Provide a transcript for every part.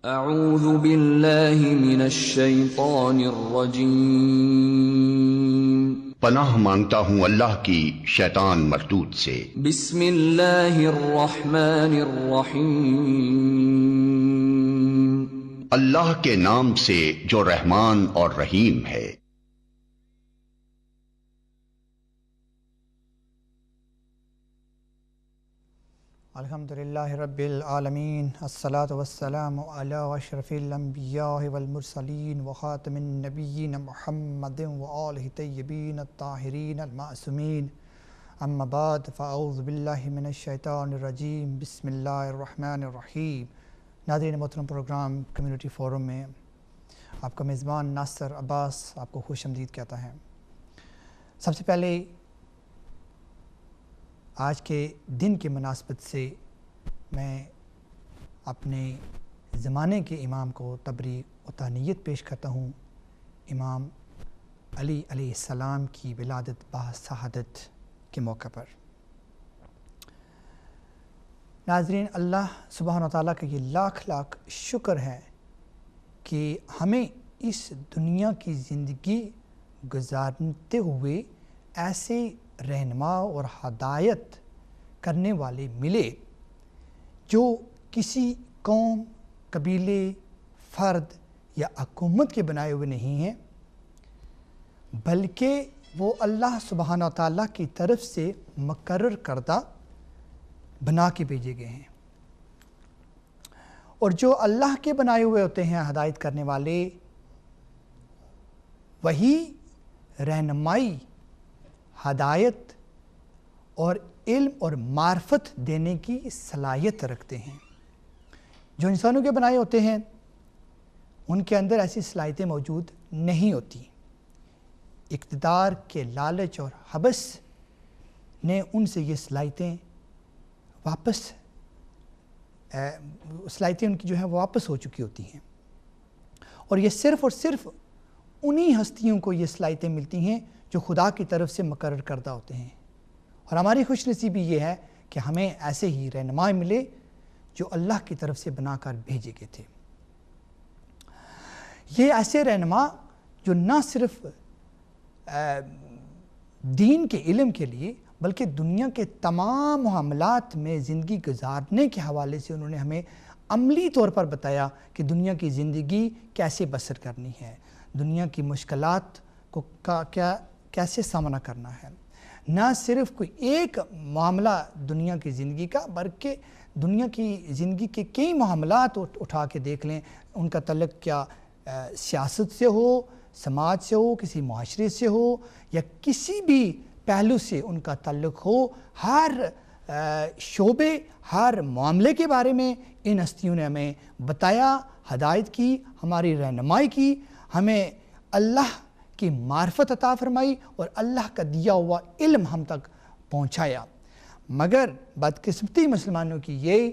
اعوذ باللہ من الشیطان الرجیم، پناہ مانگتا ہوں اللہ کی شیطان مردود سے۔ بسم اللہ الرحمن الرحیم، اللہ کے نام سے جو رحمان اور رحیم ہے۔ الحمدللہ رب العالمین، الصلاۃ والسلام علی اشرف الانبیاء والمرسلین وخاتم النبیین محمد وآلہ طیبین الطاہرین المعصومین، اما بعد فاعوذ باللہ من الشیطان الرجیم، بسم اللہ الرحمن الرحیم۔ ناظرین محترم، پروگرام کمیونٹی فورم میں آپ کا میزبان ناصر عباس آپ کو خوش آمدید کہتا ہے۔ سب سے پہلے آج کے دن کی مناسبت سے میں اپنے زمانے کے امام کو تبریک و تہنیت پیش کرتا ہوں، امام علی علیہ السلام کی ولادت باسعادت کے موقع پر۔ ناظرین، اللہ سبحانہ و تعالیٰ کا یہ لاکھ لاکھ شکر ہے کہ ہمیں اس دنیا کی زندگی گزارتے ہوئے ایسے رہنما اور ہدایت کرنے والے ملے جو کسی قوم، قبیلے، فرد یا حکومت کے بنائے ہوئے نہیں ہیں، بلکہ وہ اللہ سبحانہ و تعالیٰ کی طرف سے مقرر کردہ بنا کے بھیجے گئے ہیں۔ اور جو اللہ کے بنائے ہوئے ہوتے ہیں ہدایت کرنے والے، وہی رہنمائی، ہدایت اور علم اور معرفت دینے کی صلاحیت رکھتے ہیں۔ جو انسانوں کے بنائے ہوتے ہیں ان کے اندر ایسی صلاحیتیں موجود نہیں ہوتی۔ اقتدار کے لالچ اور حبس نے ان سے یہ صلاحیتیں ان کی جو ہے واپس ہو چکی ہوتی ہیں، اور یہ صرف اور صرف انہی ہستیوں کو یہ صلاحیتیں ملتی ہیں جو خدا کی طرف سے مقرر کردہ ہوتے ہیں۔ اور ہماری خوش نصیبی یہ ہے کہ ہمیں ایسے ہی رہنما ملے جو اللہ کی طرف سے بنا کر بھیجے گئے تھے۔ یہ ایسے رہنما جو نہ صرف دین کے علم کے لیے بلکہ دنیا کے تمام معاملات میں زندگی گزارنے کے حوالے سے انہوں نے ہمیں عملی طور پر بتایا کہ دنیا کی زندگی کیسے بسر کرنی ہے، دنیا کی مشکلات کو کیسے سامنا کرنا ہے۔ نہ صرف کوئی ایک معاملہ دنیا کی زندگی کا، بلکہ دنیا کی زندگی کے کئی معاملات اٹھا کے دیکھ لیں، ان کا تعلق کیا سیاست سے ہو، سماج سے ہو، کسی معاشرے سے ہو، یا کسی بھی پہلو سے ان کا تعلق ہو، ہر شعبے، ہر معاملے کے بارے میں ان ہستیوں نے ہمیں بتایا، ہدایت کی، ہماری رہنمائی کی، ہمیں اللہ کی معرفت عطا فرمائی اور اللہ کا دیا ہوا علم ہم تک پہنچایا۔ مگر بدقسمتی مسلمانوں کی یہ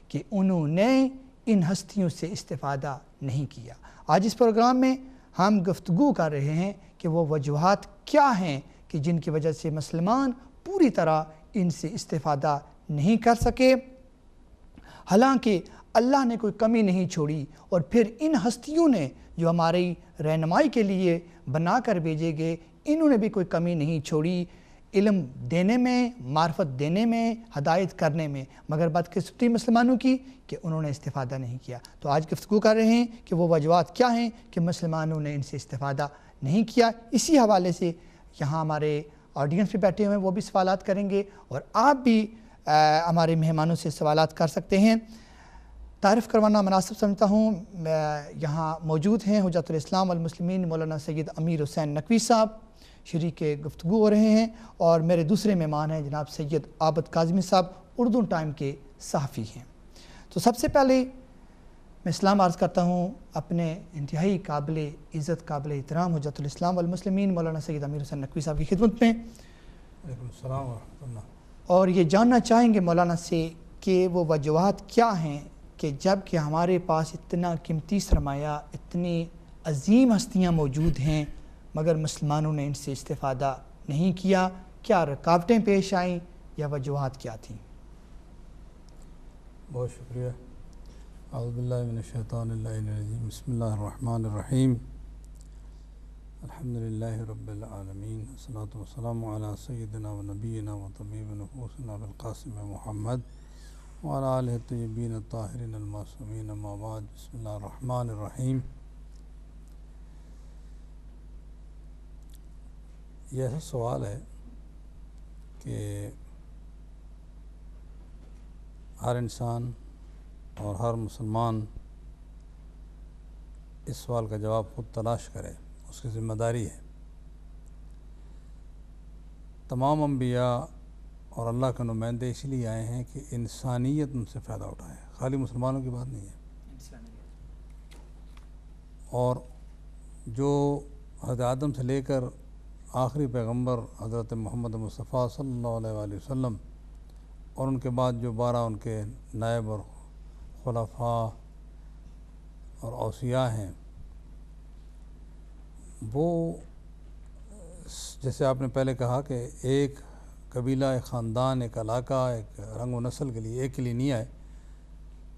کہ انہوں نے ان ہستیوں سے استفادہ نہیں کیا۔ آج اس پروگرام میں ہم گفتگو کر رہے ہیں کہ وہ وجوہات کیا ہیں کہ جن کی وجہ سے مسلمان پوری طرح ان سے استفادہ نہیں کر سکے، حالانکہ اللہ نے کوئی کمی نہیں چھوڑی، اور پھر ان ہستیوں نے جو ہماری رہنمائی کے لیے بنا کر بھیجے گئے، انہوں نے بھی کوئی کمی نہیں چھوڑی علم دینے میں، معرفت دینے میں، ہدایت کرنے میں، مگر بدقسمتی مسلمانوں کی کہ انہوں نے استفادہ نہیں کیا۔ تو آج گفتگو کر رہے ہیں کہ وہ وجوہات کیا ہیں کہ مسلمانوں نے ان سے استفادہ نہیں کیا۔ اسی حوالے سے یہاں ہمارے آڈینس پہ بیٹھے ہوئے ہیں، وہ بھی سوالات کریں گے، اور آپ بھی ہمارے مہمانوں سے سوالات کر سکتے ہیں۔ تعارف کروانا مناسب سمجھتا ہوں، یہاں موجود ہیں حجت الاسلام والمسلمین مولانا سید امیر حسین نقوی صاحب، شریک گفتگو ہو رہے ہیں، اور میرے دوسرے مہمان ہیں جناب سید عابد کاظمی صاحب، اردو ٹائم کے صحافی ہیں۔ تو سب سے پہلے میں اسلام عرض کرتا ہوں اپنے انتہائی قابل عزت، قابل احترام حجت الاسلام والمسلمین مولانا سید امیر حسین نقوی صاحب کی خدمت میں۔ وعلیکم السلام ورحمۃ اللہ۔ اور یہ جاننا چاہیں گے مولانا سے کہ وہ وجوہات کیا ہیں کہ جب کہ ہمارے پاس اتنا قیمتی سرمایہ، اتنی عظیم ہستیاں موجود ہیں، مگر مسلمانوں نے ان سے استفادہ نہیں کیا، کیا رکاوٹیں پیش آئیں یا وجوہات کیا تھیں؟ بہت شکریہ۔ اعوذ باللہ من الشیطان اللعین الرجیم بسم اللہ الرحمن الرحیم الحمدللہ رب العالمین والصلاة والسلام علی سیدنا و نبینا و طبیب نفوسنا بالقاسم محمد وعلی آلہ الطیبین الطاہرین المعصومین اما بعد بسم اللہ الرحمن الرحیم۔ یہ ایسا سوال ہے کہ ہر انسان اور ہر مسلمان اس سوال کا جواب خود تلاش کرے، اس کی ذمہ داری ہے۔ تمام انبیاء اور اللہ کے نمائندے اس لیے آئے ہیں کہ انسانیت ان سے فائدہ اٹھائے، خالی مسلمانوں کی بات نہیں ہے۔ اور جو حضرت آدم سے لے کر آخری پیغمبر حضرت محمد مصطفیٰ صلی اللہ علیہ وآلہ وسلم اور ان کے بعد جو 12 ان کے نائب اور خلفاء اور اوصیاء ہیں، وہ جیسے آپ نے پہلے کہا کہ ایک قبیلہ، ایک خاندان، ایک علاقہ، ایک رنگ و نسل کے لیے، ایک کے لیے نہیں آئے۔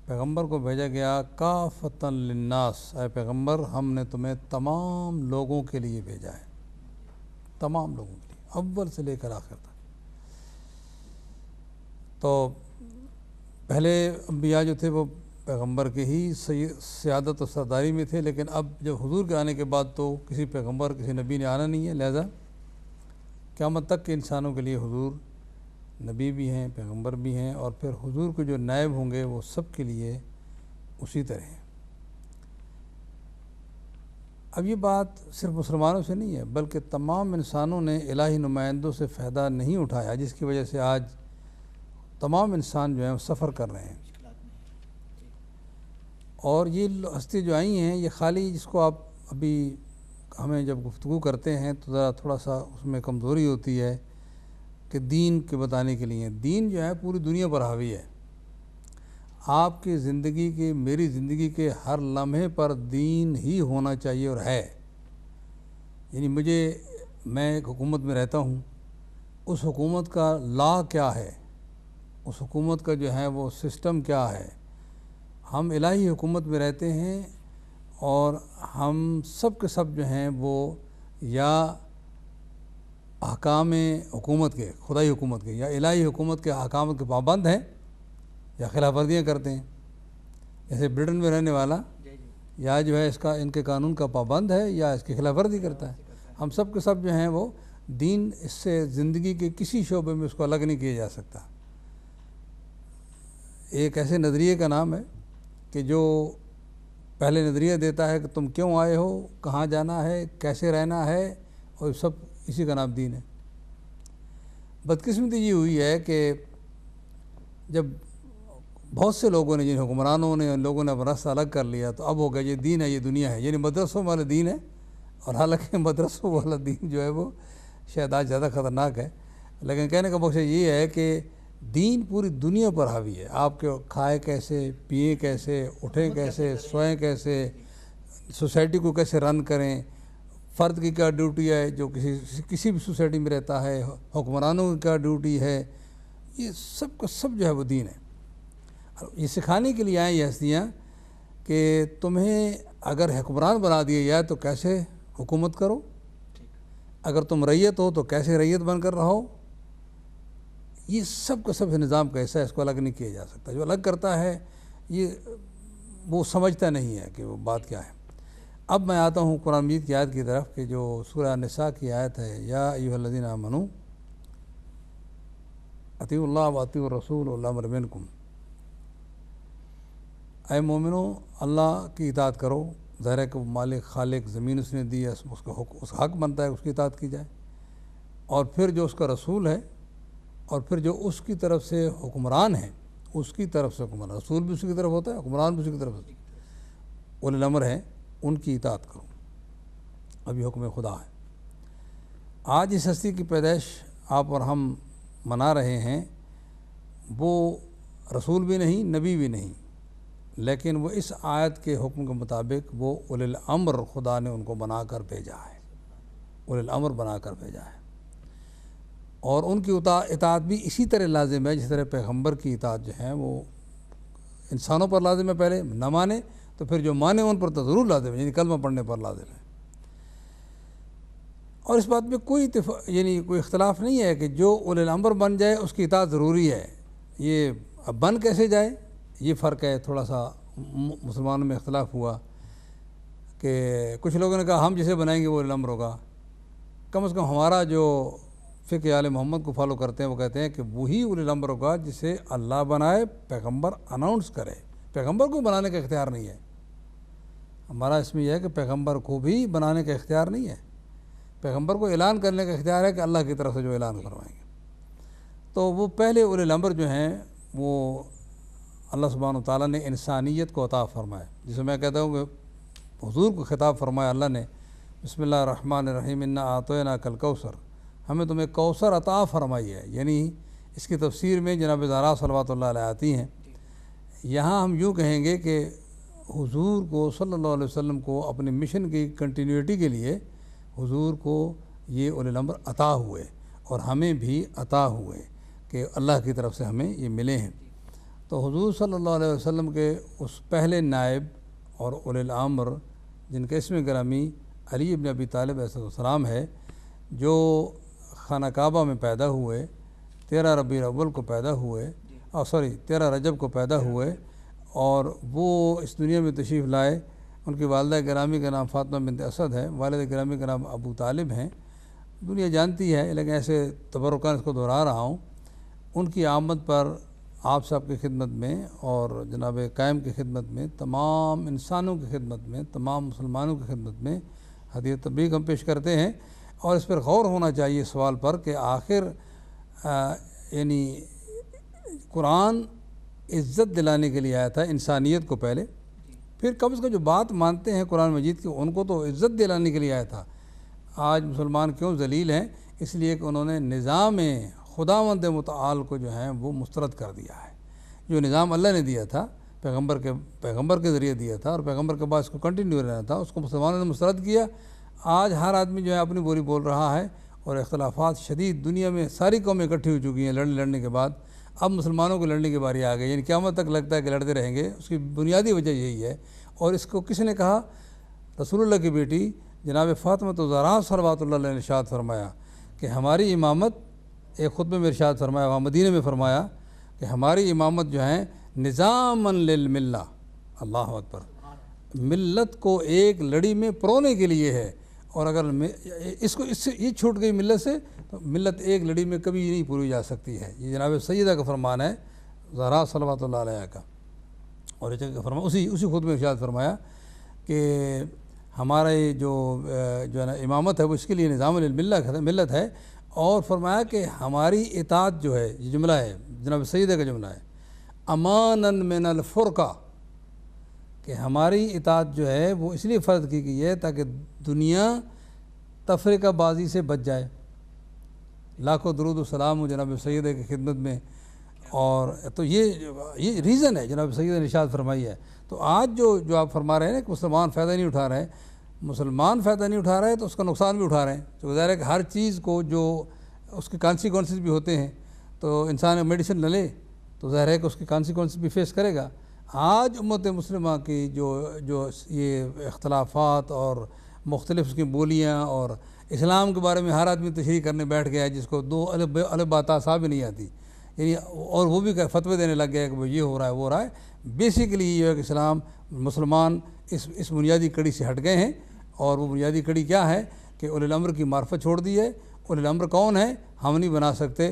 پیغمبر کو بھیجا گیا کافۃ للناس، اے پیغمبر ہم نے تمہیں تمام لوگوں کے لیے بھیجا ہے، تمام لوگوں کے لیے، اول سے لے کر آخر تک۔ تو پہلے انبیاء جو تھے وہ پیغمبر کے ہی سیادت و سرداری میں تھے، لیکن اب جب حضور کے آنے کے بعد تو کسی پیغمبر، کسی نبی نے آنا نہیں ہے، لہذا قیامت تک کے انسانوں کے لیے حضور نبی بھی ہیں، پیغمبر بھی ہیں، اور پھر حضور کے جو نائب ہوں گے وہ سب کے لیے اسی طرح ہیں۔ اب یہ بات صرف مسلمانوں سے نہیں ہے، بلکہ تمام انسانوں نے الہی نمائندوں سے فائدہ نہیں اٹھایا، جس کی وجہ سے آج تمام انسان جو ہیں وہ سفر کر رہے ہیں۔ اور یہ ہستی جو آئی ہیں، یہ خالی جس کو آپ ابھی ہمیں جب گفتگو کرتے ہیں تو ذرا تھوڑا سا اس میں کمزوری ہوتی ہے کہ دین کے بتانے کے لیے، دین جو ہے پوری دنیا پر حاوی ہے۔ آپ کی زندگی کے، میری زندگی کے ہر لمحے پر دین ہی ہونا چاہیے اور ہے۔ یعنی میں ایک حکومت میں رہتا ہوں، اس حکومت کا لا کیا ہے، اس حکومت کا جو ہے وہ سسٹم کیا ہے۔ ہم الہی حکومت میں رہتے ہیں اور ہم سب کے سب جو ہیں وہ یا احکام حکومت کے، خدائی حکومت کے یا الہی حکومت کے احکام کے پابند ہیں یا خلاف ورزیاں کرتے ہیں۔ جیسے برٹن میں رہنے والا یا جو ہے ان کے قانون کا پابند ہے یا اس کی خلاف ورزی کرتا ہے۔ ہم سب کے سب جو ہیں وہ دین، اس سے زندگی کے کسی شعبے میں اس کو الگ نہیں کیا جا سکتا۔ ایک ایسے نظریے کا نام ہے کہ جو پہلے نظریہ دیتا ہے کہ تم کیوں آئے ہو، کہاں جانا ہے، کیسے رہنا ہے، اور سب اسی کا نام دین ہے۔ بدقسمتی یہ ہوئی ہے کہ جب بہت سے لوگوں نے، جن حکمرانوں نے، ان لوگوں نے اپنا راستہ الگ کر لیا، تو اب ہو گیا یہ دین ہے، یہ دنیا ہے، یعنی مدرسوں والا دین ہے۔ اور حالانکہ مدرسوں والا دین جو ہے وہ شاید آج زیادہ خطرناک ہے، لیکن کہنے کا مقصد یہ ہے کہ دین پوری دنیا پر حاوی ہے۔ آپ کے کھائے کیسے، پئیں کیسے، اٹھیں کیسے، سوئیں کیسے، سوسائٹی کو کیسے رن کریں، فرد کی کیا ڈیوٹی ہے جو کسی بھی سوسائٹی میں رہتا ہے، حکمرانوں کی کیا ڈیوٹی ہے، یہ سب کا سب جو ہے وہ دین ہے۔ یہ سکھانے کے لیے آئیں یہ ہستیاں کہ تمہیں اگر حکمران بنا دیا جائے تو کیسے حکومت کرو، اگر تم ریت ہو تو کیسے ریت بن کر رہو۔ یہ سب کا سب نظام کا حصہ ہے، اس کو الگ نہیں کیا جا سکتا۔ جو الگ کرتا ہے یہ وہ سمجھتا نہیں ہے کہ وہ بات کیا ہے۔ اب میں آتا ہوں قرآن مجید کی آیت کی طرف کہ جو سورہ نساء کی آیت ہے، یا ایھا الذین آمنوا اطیعوا اللہ واطیعوا الرسول واولی الامر منکم، اے مومنو اللہ کی اطاعت کرو۔ ظاہر ہے کہ مالک، خالق، زمین اس نے دی ہے، اس کا حق بنتا ہے اس کی اطاعت کی جائے، اور پھر جو اس کا رسول ہے، اور پھر جو اس کی طرف سے حکمران ہیں، اس کی طرف سے حکمران، رسول بھی اس کی طرف ہوتا ہے، حکمران بھی اس کی طرف ہوتا ہے، اولی الامر ہیں، ان کی اطاعت کرو۔ اب یہ حکم خدا ہے۔ آج اس ہستی کی پیدائش آپ اور ہم منا رہے ہیں، وہ رسول بھی نہیں، نبی بھی نہیں، لیکن وہ اس آیت کے حکم کے مطابق وہ اولی الامر خدا نے ان کو بنا کر بھیجا ہے، اولی الامر بنا کر بھیجا ہے۔ اور ان کی اطاعت بھی اسی طرح لازم ہے جس طرح پیغمبر کی اطاعت جو ہے وہ انسانوں پر لازم ہے پہلے، نہ مانے تو پھر جو مانے ان پر تو ضرور لازم ہے، یعنی کلمہ پڑھنے پر لازم ہے۔ اور اس بات میں کوئی کوئی اختلاف نہیں ہے کہ جو اولی الامر بن جائے اس کی اطاعت ضروری ہے۔ یہ اب بن کیسے جائے یہ فرق ہے، تھوڑا سا مسلمانوں میں اختلاف ہوا کہ کچھ لوگوں نے کہا ہم جسے بنائیں گے وہ اولی الامر ہوگا۔ کم از کم ہمارا جو فقہ آل محمد کو فالو کرتے ہیں وہ کہتے ہیں کہ وہی اولی الامر ہوگا جسے اللہ بنائے، پیغمبر اناؤنس کرے، پیغمبر کو بنانے کا اختیار نہیں ہے۔ ہمارا اس میں یہ ہے کہ پیغمبر کو بھی بنانے کا اختیار نہیں ہے، پیغمبر کو اعلان کرنے کا اختیار ہے کہ اللہ کی طرف سے جو اعلان کروائیں گے۔ تو وہ پہلے اولی الامر جو ہیں وہ اللہ سبحانہ و تعالیٰ نے انسانیت کو عطا فرمایا، جسے میں کہتا ہوں کہ حضور کو خطاب فرمایا اللہ نے، بسم اللہ الرحمن الرحیم انا اعطیناک الکوثر، ہمیں تمہیں کوثر عطا فرمائی ہے۔ یعنی اس کی تفسیر میں جناب زہرا صلوات اللہ علیہ آتی ہیں۔ یہاں ہم یوں کہیں گے کہ حضور کو صلی اللہ علیہ وسلم کو اپنے مشن کی کنٹینیوٹی کے لیے حضور کو یہ اولی الامر عطا ہوئے اور ہمیں بھی عطا ہوئے کہ اللہ کی طرف سے ہمیں یہ ملے ہیں۔ تو حضور صلی اللہ علیہ وسلم کے اس پہلے نائب اور اولی الامر جن کا اسم گرامی علی ابن ابی طالب علیہ السلام ہے، جو خانہ کعبہ میں پیدا ہوئے، 13 ربیع الاول کو پیدا ہوئے، 13 رجب کو پیدا ہوئے، اور وہ اس دنیا میں تشریف لائے۔ ان کی والدہ گرامی کا نام فاطمہ بنت اسد ہے، والد گرامی کا نام ابو طالب ہیں۔ دنیا جانتی ہے لیکن ایسے تبرکان اس کو دہرا رہا ہوں۔ ان کی آمد پر آپ صاحب کی خدمت میں اور جناب قائم کی خدمت میں، تمام انسانوں کی خدمت میں، تمام مسلمانوں کی خدمت میں ہدیہ تبریک ہم پیش کرتے ہیں۔ اور اس پر غور ہونا چاہیے سوال پر کہ آخر یعنی قرآن عزت دلانے کے لیے آیا تھا انسانیت کو پہلے، پھر کم از کم جو بات مانتے ہیں قرآن مجید کی ان کو تو عزت دلانے کے لیے آیا تھا۔ آج مسلمان کیوں ذلیل ہیں؟ اس لیے کہ انہوں نے نظام خداوند متعال کو جو ہے وہ مسترد کر دیا ہے۔ جو نظام اللہ نے دیا تھا پیغمبر کے ذریعے دیا تھا اور پیغمبر کے بعد اس کو کنٹینیو رہنا تھا، اس کو مسلمانوں نے مسترد کیا۔ آج ہر آدمی جو ہے اپنی بولی بول رہا ہے اور اختلافات شدید، دنیا میں ساری قومیں اکٹھی ہو چکی ہیں لڑنے کے بعد، اب مسلمانوں کو لڑنے کی باری آ گئی، یعنی قیامت تک لگتا ہے کہ لڑتے رہیں گے۔ اس کی بنیادی وجہ یہی ہے۔ اور اس کو کس نے کہا؟ رسول اللہ کی بیٹی جناب فاطمہ الزہرا صلوات اللہ علیہ نے ارشاد فرمایا کہ ہماری امامت، ایک خطبے میں ارشاد فرمایا، وہاں مدینہ میں فرمایا کہ ہماری امامت جو ہے نظاماً للملہ، اللہ اکبر، ملت کو ایک لڑی میں پرونے کے لیے ہے۔ اور اگر اس سے یہ چھوٹ گئی ملت سے تو ملت ایک لڑی میں کبھی نہیں پوری جا سکتی ہے۔ یہ جناب سیدہ کا فرمان ہے، زہرا صلوات اللہ علیہ کا۔ اور اسی خود میں ارشاد فرمایا کہ ہمارا یہ جو ہے نا امامت ہے وہ اس کے لیے نظام ملت ہے، اور فرمایا کہ ہماری اطاعت جو ہے، یہ جملہ ہے جناب سیدہ کا جملہ ہے، اماناً من الفرقہ، کہ ہماری اطاعت جو ہے وہ اس لیے فرض کی گئی ہے تاکہ دنیا تفرقہ بازی سے بچ جائے۔ لاکھوں درود و سلام ہو جناب سیدہ کی خدمت میں۔ اور تو یہ ریزن ہے جناب سیدہ نے ارشاد فرمائی ہے۔ تو آج جو آپ فرما رہے ہیں کہ مسلمان فائدہ نہیں اٹھا رہے ہیں، مسلمان فائدہ نہیں اٹھا رہے تو اس کا نقصان بھی اٹھا رہے ہیں۔ تو ظاہر ہے کہ ہر چیز کو جو اس کے کانسیکوینسز بھی ہوتے ہیں، تو انسان میڈیسن نہ لے تو ظاہر ہے کہ اس کے کانسیکوینسز بھی فیس کرے گا۔ آج امت مسلمہ کی جو یہ اختلافات اور مختلف اس کی بولیاں، اور اسلام کے بارے میں ہر آدمی تشریح کرنے بیٹھ گیا ہے جس کو دو الف بات صاحب نہیں آتی، یعنی اور وہ بھی فتوے دینے لگ گیا ہے کہ وہ یہ ہو رہا ہے وہ ہو رہا ہے۔ بیسیکلی یہ ہے کہ اسلام مسلمان اس بنیادی کڑی سے ہٹ گئے ہیں، اور وہ بنیادی کڑی کیا ہے کہ اولی الامر کی معرفت چھوڑ دی ہے۔ اولی الامر کون ہے؟ ہم نہیں بنا سکتے۔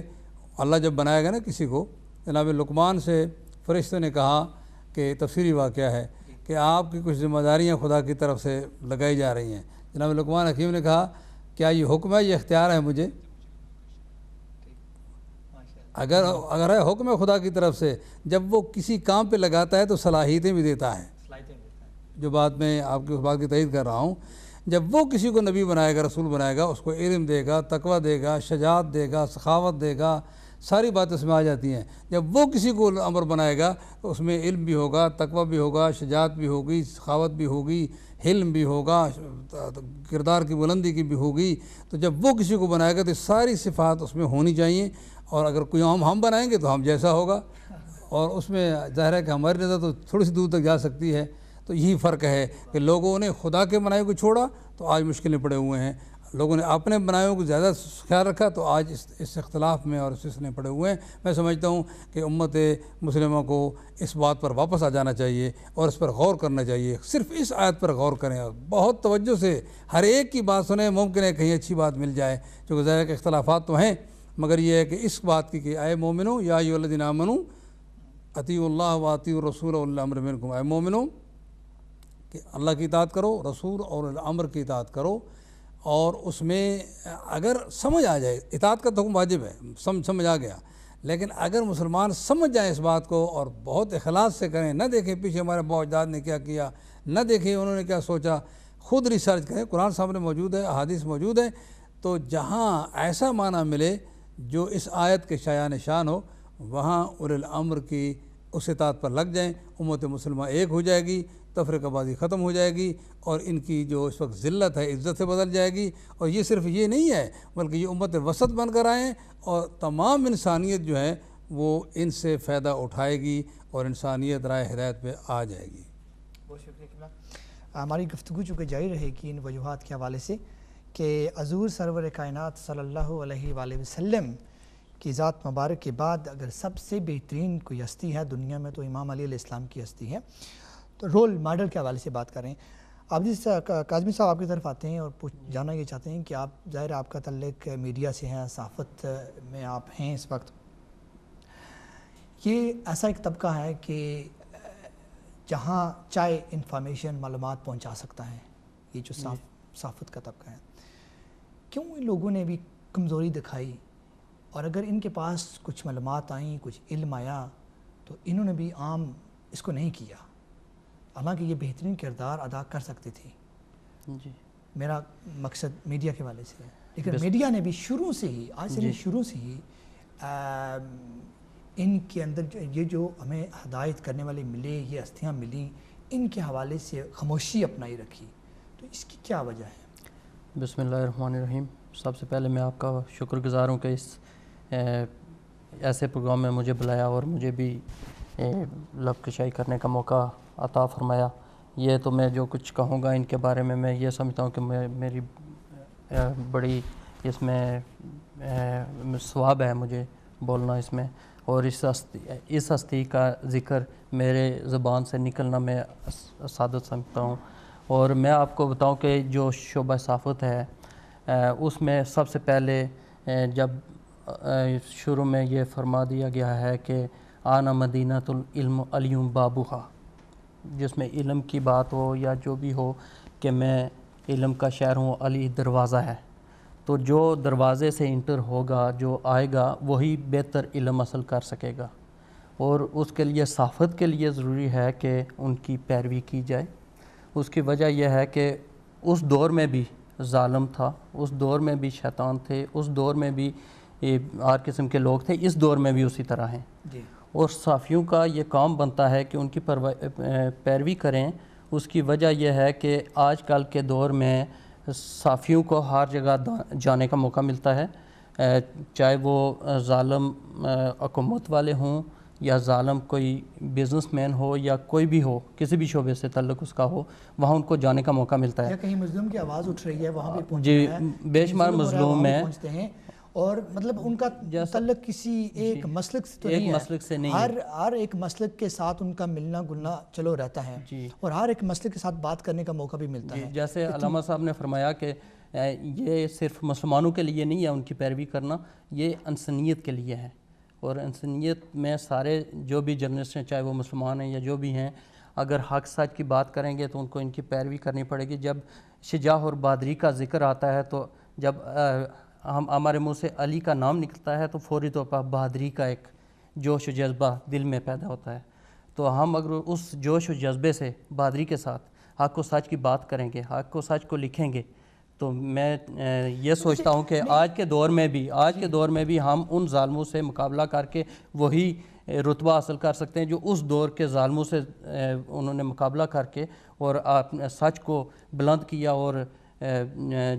اللہ جب بنائے گا نا کسی کو، جناب لقمان سے فرشتوں نے کہا کہ تفسیری واقعہ ہے کہ آپ کی کچھ ذمہ داریاں خدا کی طرف سے لگائی جا رہی ہیں۔ جناب لقمان حکیم نے کہا کیا یہ حکم ہے، یہ اختیار ہے مجھے؟ اگر ہے حکم ہے خدا کی طرف سے، جب وہ کسی کام پہ لگاتا ہے تو صلاحیتیں بھی دیتا ہے۔ جو بات میں آپ کی اس بات کی تائید کر رہا ہوں، جب وہ کسی کو نبی بنائے گا، رسول بنائے گا، اس کو علم دے گا، تقویٰ دے گا، شجاعت دے گا، سخاوت دے گا، ساری باتیں اس میں آ جاتی ہیں۔ جب وہ کسی کو امر بنائے گا تو اس میں علم بھی ہوگا، تقویٰ بھی ہوگا، شجاعت بھی ہوگی، سخاوت بھی ہوگی، حلم بھی ہوگا، کردار کی بلندی کی بھی ہوگی۔ تو جب وہ کسی کو بنائے گا تو ساری صفات اس میں ہونی چاہیے۔ اور اگر کوئی ہم بنائیں گے تو ہم جیسا ہوگا، اور اس میں ظاہر ہے کہ ہماری نظر تو تھوڑی سی دور تک جا سکتی ہے. تو یہی فرق ہے کہ لوگوں نے خدا کے بنائے کو چھوڑا تو آج مشکلیں پڑے ہوئے ہیں, لوگوں نے اپنے بنائے کو زیادہ خیال رکھا تو آج اس اختلاف میں اور اس میں پڑے ہوئے ہیں. میں سمجھتا ہوں کہ امت مسلمہ کو اس بات پر واپس آ جانا چاہیے اور اس پر غور کرنا چاہیے. صرف اس آیت پر غور کریں اور بہت توجہ سے ہر ایک کی بات سنیں. ممکن ہے کہیں اچھی بات مل جائے, جو ظاہر ہے کہ اختلافات تو ہیں, مگر یہ ہے کہ اس بات کی کہ اے مومنو یا ایھا الذین آمنوا اطیعوا اللہ و اطیعوا الرسول واولی الامر منکم, اے مومنو کہ اللہ کی اطاعت کرو, رسول اور الامر کی اطاعت کرو. اور اس میں اگر سمجھ آ جائے, اطاعت کا تو حکم واجب ہے, سمجھ آ گیا, لیکن اگر مسلمان سمجھ جائیں اس بات کو اور بہت اخلاص سے کریں, نہ دیکھیں پیچھے ہمارے باپ اجداد نے کیا کیا, نہ دیکھیں انہوں نے کیا سوچا, خود ریسرچ کریں. قرآن سامنے موجود ہے, احادیث موجود ہے, تو جہاں ایسا معنی ملے جو اس آیت کے شایان شان ہو وہاں اولی الامر کی اس اطاعت پر لگ جائیں. امت مسلمہ ایک ہو جائے گی, تفرقہ بازی ختم ہو جائے گی, اور ان کی جو اس وقت ذلت ہے عزت سے بدل جائے گی. اور یہ صرف یہ نہیں ہے بلکہ یہ امت وسط بن کر آئیں اور تمام انسانیت جو ہے وہ ان سے فائدہ اٹھائے گی اور انسانیت رائے ہدایت پہ آ جائے گی. بہت شکریہ قبلہ. ہماری گفتگو چونکہ جاری رہے گی ان وجوہات کے حوالے سے کہ حضور سرور کائنات صلی اللہ علیہ وآلہ وسلم کی ذات مبارک کے بعد اگر سب سے بہترین کوئی ہستی ہے دنیا میں تو امام علی علیہ السلام کی ہستی ہے. تو رول ماڈل کے حوالے سے بات کریں. آپ جس کاظمی صاحب آپ کی طرف آتے ہیں اور جاننا یہ چاہتے ہیں کہ آپ ظاہر آپ کا تعلق میڈیا سے ہیں, صحافت میں آپ ہیں اس وقت. یہ ایسا ایک طبقہ ہے کہ جہاں چاہے انفارمیشن معلومات پہنچا سکتا ہے, یہ جو صحافت کا طبقہ ہے, کیوں ان لوگوں نے بھی کمزوری دکھائی؟ اور اگر ان کے پاس کچھ معلومات آئیں, کچھ علم آیا, تو انہوں نے بھی عام اس کو نہیں کیا, حالانکہ یہ بہترین کردار ادا کر سکتی تھی. جی میرا مقصد میڈیا کے حوالے سے ہے, لیکن میڈیا نے بھی شروع سے ہی, آج سے نہیں شروع سے ہی ان کے اندر یہ جو ہمیں ہدایت کرنے والے ملے, یہ ہستیاں ملیں, ان کے حوالے سے خاموشی اپنائی رکھی. تو اس کی کیا وجہ ہے؟ بسم اللہ الرحمن الرحیم. سب سے پہلے میں آپ کا شکر گزار ہوں کہ اس ایسے پروگرام میں مجھے بلایا اور مجھے بھی لب کشائی کرنے کا موقع عطا فرمایا. یہ تو میں جو کچھ کہوں گا ان کے بارے میں یہ سمجھتا ہوں کہ میری بڑی اس میں ثواب ہے مجھے بولنا اس میں, اور اس ہستی کا ذکر میرے زبان سے نکلنا میں سعادت سمجھتا ہوں. اور میں آپ کو بتاؤں کہ جو شعبہ صحافت ہے اس میں سب سے پہلے جب شروع میں یہ فرما دیا گیا ہے کہ آنا مدینۃ العلم علی بابوہا, جس میں علم کی بات ہو یا جو بھی ہو کہ میں علم کا شہر ہوں, علی دروازہ ہے. تو جو دروازے سے انٹر ہوگا, جو آئے گا, وہی بہتر علم حاصل کر سکے گا. اور اس کے لیے صحافت کے لیے ضروری ہے کہ ان کی پیروی کی جائے. اس کی وجہ یہ ہے کہ اس دور میں بھی ظالم تھا, اس دور میں بھی شیطان تھے, اس دور میں بھی ہر قسم کے لوگ تھے, اس دور میں بھی اسی طرح ہیں. اور صحافیوں کا یہ کام بنتا ہے کہ ان کی پیروی کریں. اس کی وجہ یہ ہے کہ آج کل کے دور میں صحافیوں کو ہر جگہ جانے کا موقع ملتا ہے, چاہے وہ ظالم حکومت والے ہوں یا ظالم کوئی بزنس مین ہو یا کوئی بھی ہو, کسی بھی شعبے سے تعلق اس کا ہو, وہاں ان کو جانے کا موقع ملتا ہے. یا کہیں مظلوم کی آواز اٹھ رہی ہے وہاں بھی پہنچنا جی ہے, بے شمار مظلوم ہیں, اور مطلب ان کا تعلق کسی ایک مسلک سے تو نہیں ہے, مسلک سے نہیں ہے, ہر ایک مسلک کے ساتھ ان کا ملنا گلنا چلو رہتا ہے, اور ہر ایک مسلک کے ساتھ بات کرنے کا موقع بھی ملتا ہے. جیسے علامہ صاحب نے فرمایا کہ یہ صرف مسلمانوں کے لیے نہیں ہے ان کی پیروی کرنا, یہ انسانیت کے لیے ہے. اور انسانیت میں سارے جو بھی جرنلسٹ ہیں, چاہے وہ مسلمان ہیں یا جو بھی ہیں, اگر حق سچ کی بات کریں گے تو ان کو ان کی پیروی کرنی پڑے گی. جب شجاع اور بہادری کا ذکر آتا ہے تو جب ہمارے منہ سے علی کا نام نکلتا ہے تو فوری طور پر بہادری کا ایک جوش و جذبہ دل میں پیدا ہوتا ہے. تو ہم اگر اس جوش و جذبے سے بہادری کے ساتھ حق و سچ کی بات کریں گے, حق و سچ کو لکھیں گے, تو میں یہ سوچتا ہوں کہ آج کے دور میں بھی ہم ان ظالموں سے مقابلہ کر کے وہی رتبہ حاصل کر سکتے ہیں جو اس دور کے ظالموں سے انہوں نے مقابلہ کر کے اور سچ کو بلند کیا اور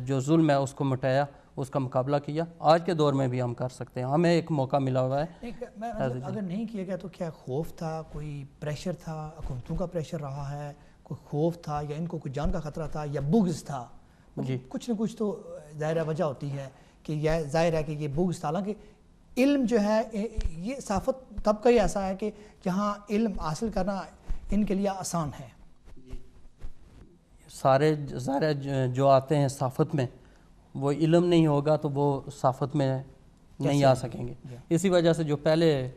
جو ظلم ہے اس کو مٹایا اس کا مقابلہ کیا. آج کے دور میں بھی ہم کر سکتے ہیں, ہمیں ایک موقع ملا ہوا ہے. اگر نہیں کیا گیا تو کیا خوف تھا, کوئی پریشر تھا, حکومتوں کا پریشر رہا ہے, کوئی خوف تھا, یا ان کو کوئی جان کا خطرہ تھا, یا بغض تھا؟ کچھ نہ کچھ تو ظاہر وجہ ہوتی ہے کہ یہ ظاہر ہے کہ یہ بغض تھا. حالانکہ علم جو ہے یہ صحافت طبقہ ہی ایسا ہے کہ جہاں علم حاصل کرنا ان کے لیے آسان ہے. سارے ظاہر جو آتے ہیں صحافت میں, وہ علم نہیں ہوگا تو وہ صحافت میں نہیں آ سکیں گے. اسی وجہ سے جو پہلے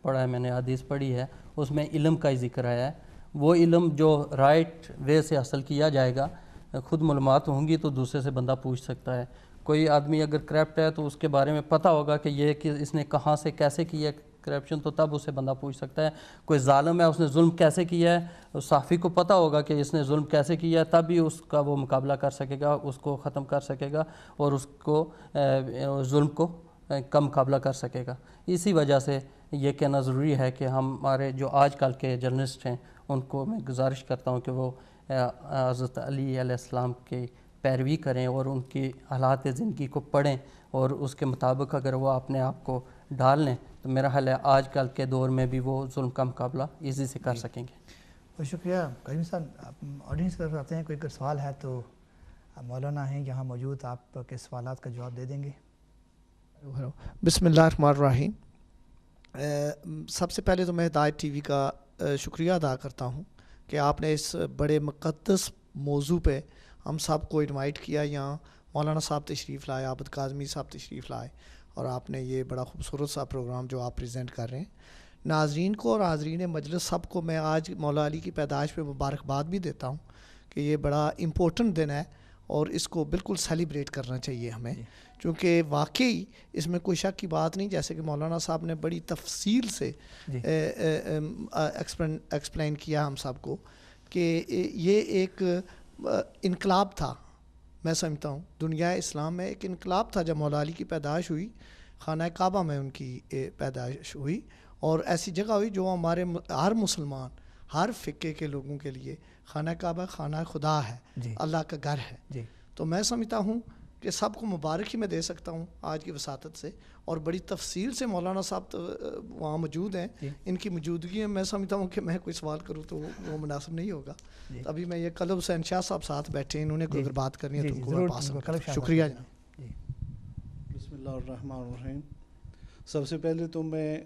پڑھا ہے میں نے, حدیث پڑھی ہے, اس میں علم کا ہی ذکر آیا ہے. وہ علم جو رائٹ وے سے حاصل کیا جائے گا, خود معلومات ہوں گی تو دوسرے سے بندہ پوچھ سکتا ہے. کوئی آدمی اگر کرپٹ ہے تو اس کے بارے میں پتہ ہوگا کہ یہ کہ اس نے کہاں سے کیسے کیا کرپشن, تو تب اسے بندہ پوچھ سکتا ہے. کوئی ظالم ہے, اس نے ظلم کیسے کیا ہے, صحافی کو پتہ ہوگا کہ اس نے ظلم کیسے کیا ہے, تب ہی اس کا وہ مقابلہ کر سکے گا, اس کو ختم کر سکے گا اور اس کو ظلم کو کم مقابلہ کر سکے گا. اسی وجہ سے یہ کہنا ضروری ہے کہ ہمارے جو آج کل کے جرنلسٹ ہیں ان کو میں گزارش کرتا ہوں کہ وہ حضرت علی علیہ السلام کی پیروی کریں اور ان کی حالات زندگی کو پڑھیں, اور اس کے مطابق اگر وہ اپنے آپ کو ڈال لیں تو میرا خیال ہے آج کل کے دور میں بھی وہ ظلم کا مقابلہ ایزی سے کر سکیں گے. بہت شکریہ کریم صاحب. آڈینس طرف آتے ہیں, کوئی اگر سوال ہے تو مولانا ہیں یہاں موجود, آپ کے سوالات کا جواب دے دیں گے. بسم اللہ الرحمن الرحیم. سب سے پہلے تو میں ہدایت ٹی وی کا شکریہ ادا کرتا ہوں کہ آپ نے اس بڑے مقدس موضوع پہ ہم سب کو انوائٹ کیا. یہاں مولانا صاحب تشریف لائے, عابد کاظمی صاحب تشریف لائے, اور آپ نے یہ بڑا خوبصورت سا پروگرام جو آپ پریزنٹ کر رہے ہیں. ناظرین کو اور حاضرین مجلس سب کو میں آج مولا علی کی پیدائش پہ مبارکباد بھی دیتا ہوں کہ یہ بڑا امپورٹنٹ دن ہے اور اس کو بالکل سیلیبریٹ کرنا چاہیے ہمیں, چونکہ واقعی اس میں کوئی شک کی بات نہیں, جیسے کہ مولانا صاحب نے بڑی تفصیل سے ایکسپلین کیا ہم سب کو کہ یہ ایک انقلاب تھا. میں سمجھتا ہوں دنیا اسلام میں ایک انقلاب تھا جب مولا علی کی پیدائش ہوئی. خانہ کعبہ میں ان کی پیدائش ہوئی, اور ایسی جگہ ہوئی جو ہمارے ہر مسلمان, ہر فقہ کے لوگوں کے لیے خانہ کعبہ خانہ خدا ہے, اللہ کا گھر ہے. تو میں سمجھتا ہوں کہ سب کو مبارک ہی میں دے سکتا ہوں آج کی وساطت سے, اور بڑی تفصیل سے مولانا صاحب وہاں موجود ہیں. ان کی موجودگی میں سمجھتا ہوں کہ میں کوئی سوال کروں تو وہ مناسب نہیں ہوگا. ابھی میں یہ قلب حسین شاہ صاحب ساتھ بیٹھے ہیں, انہوں نے کوئی اگر بات کرنی ہے تو ان کو پاس. شکریہ جناب. بسم اللہ الرحمن الرحیم. سب سے پہلے تو میں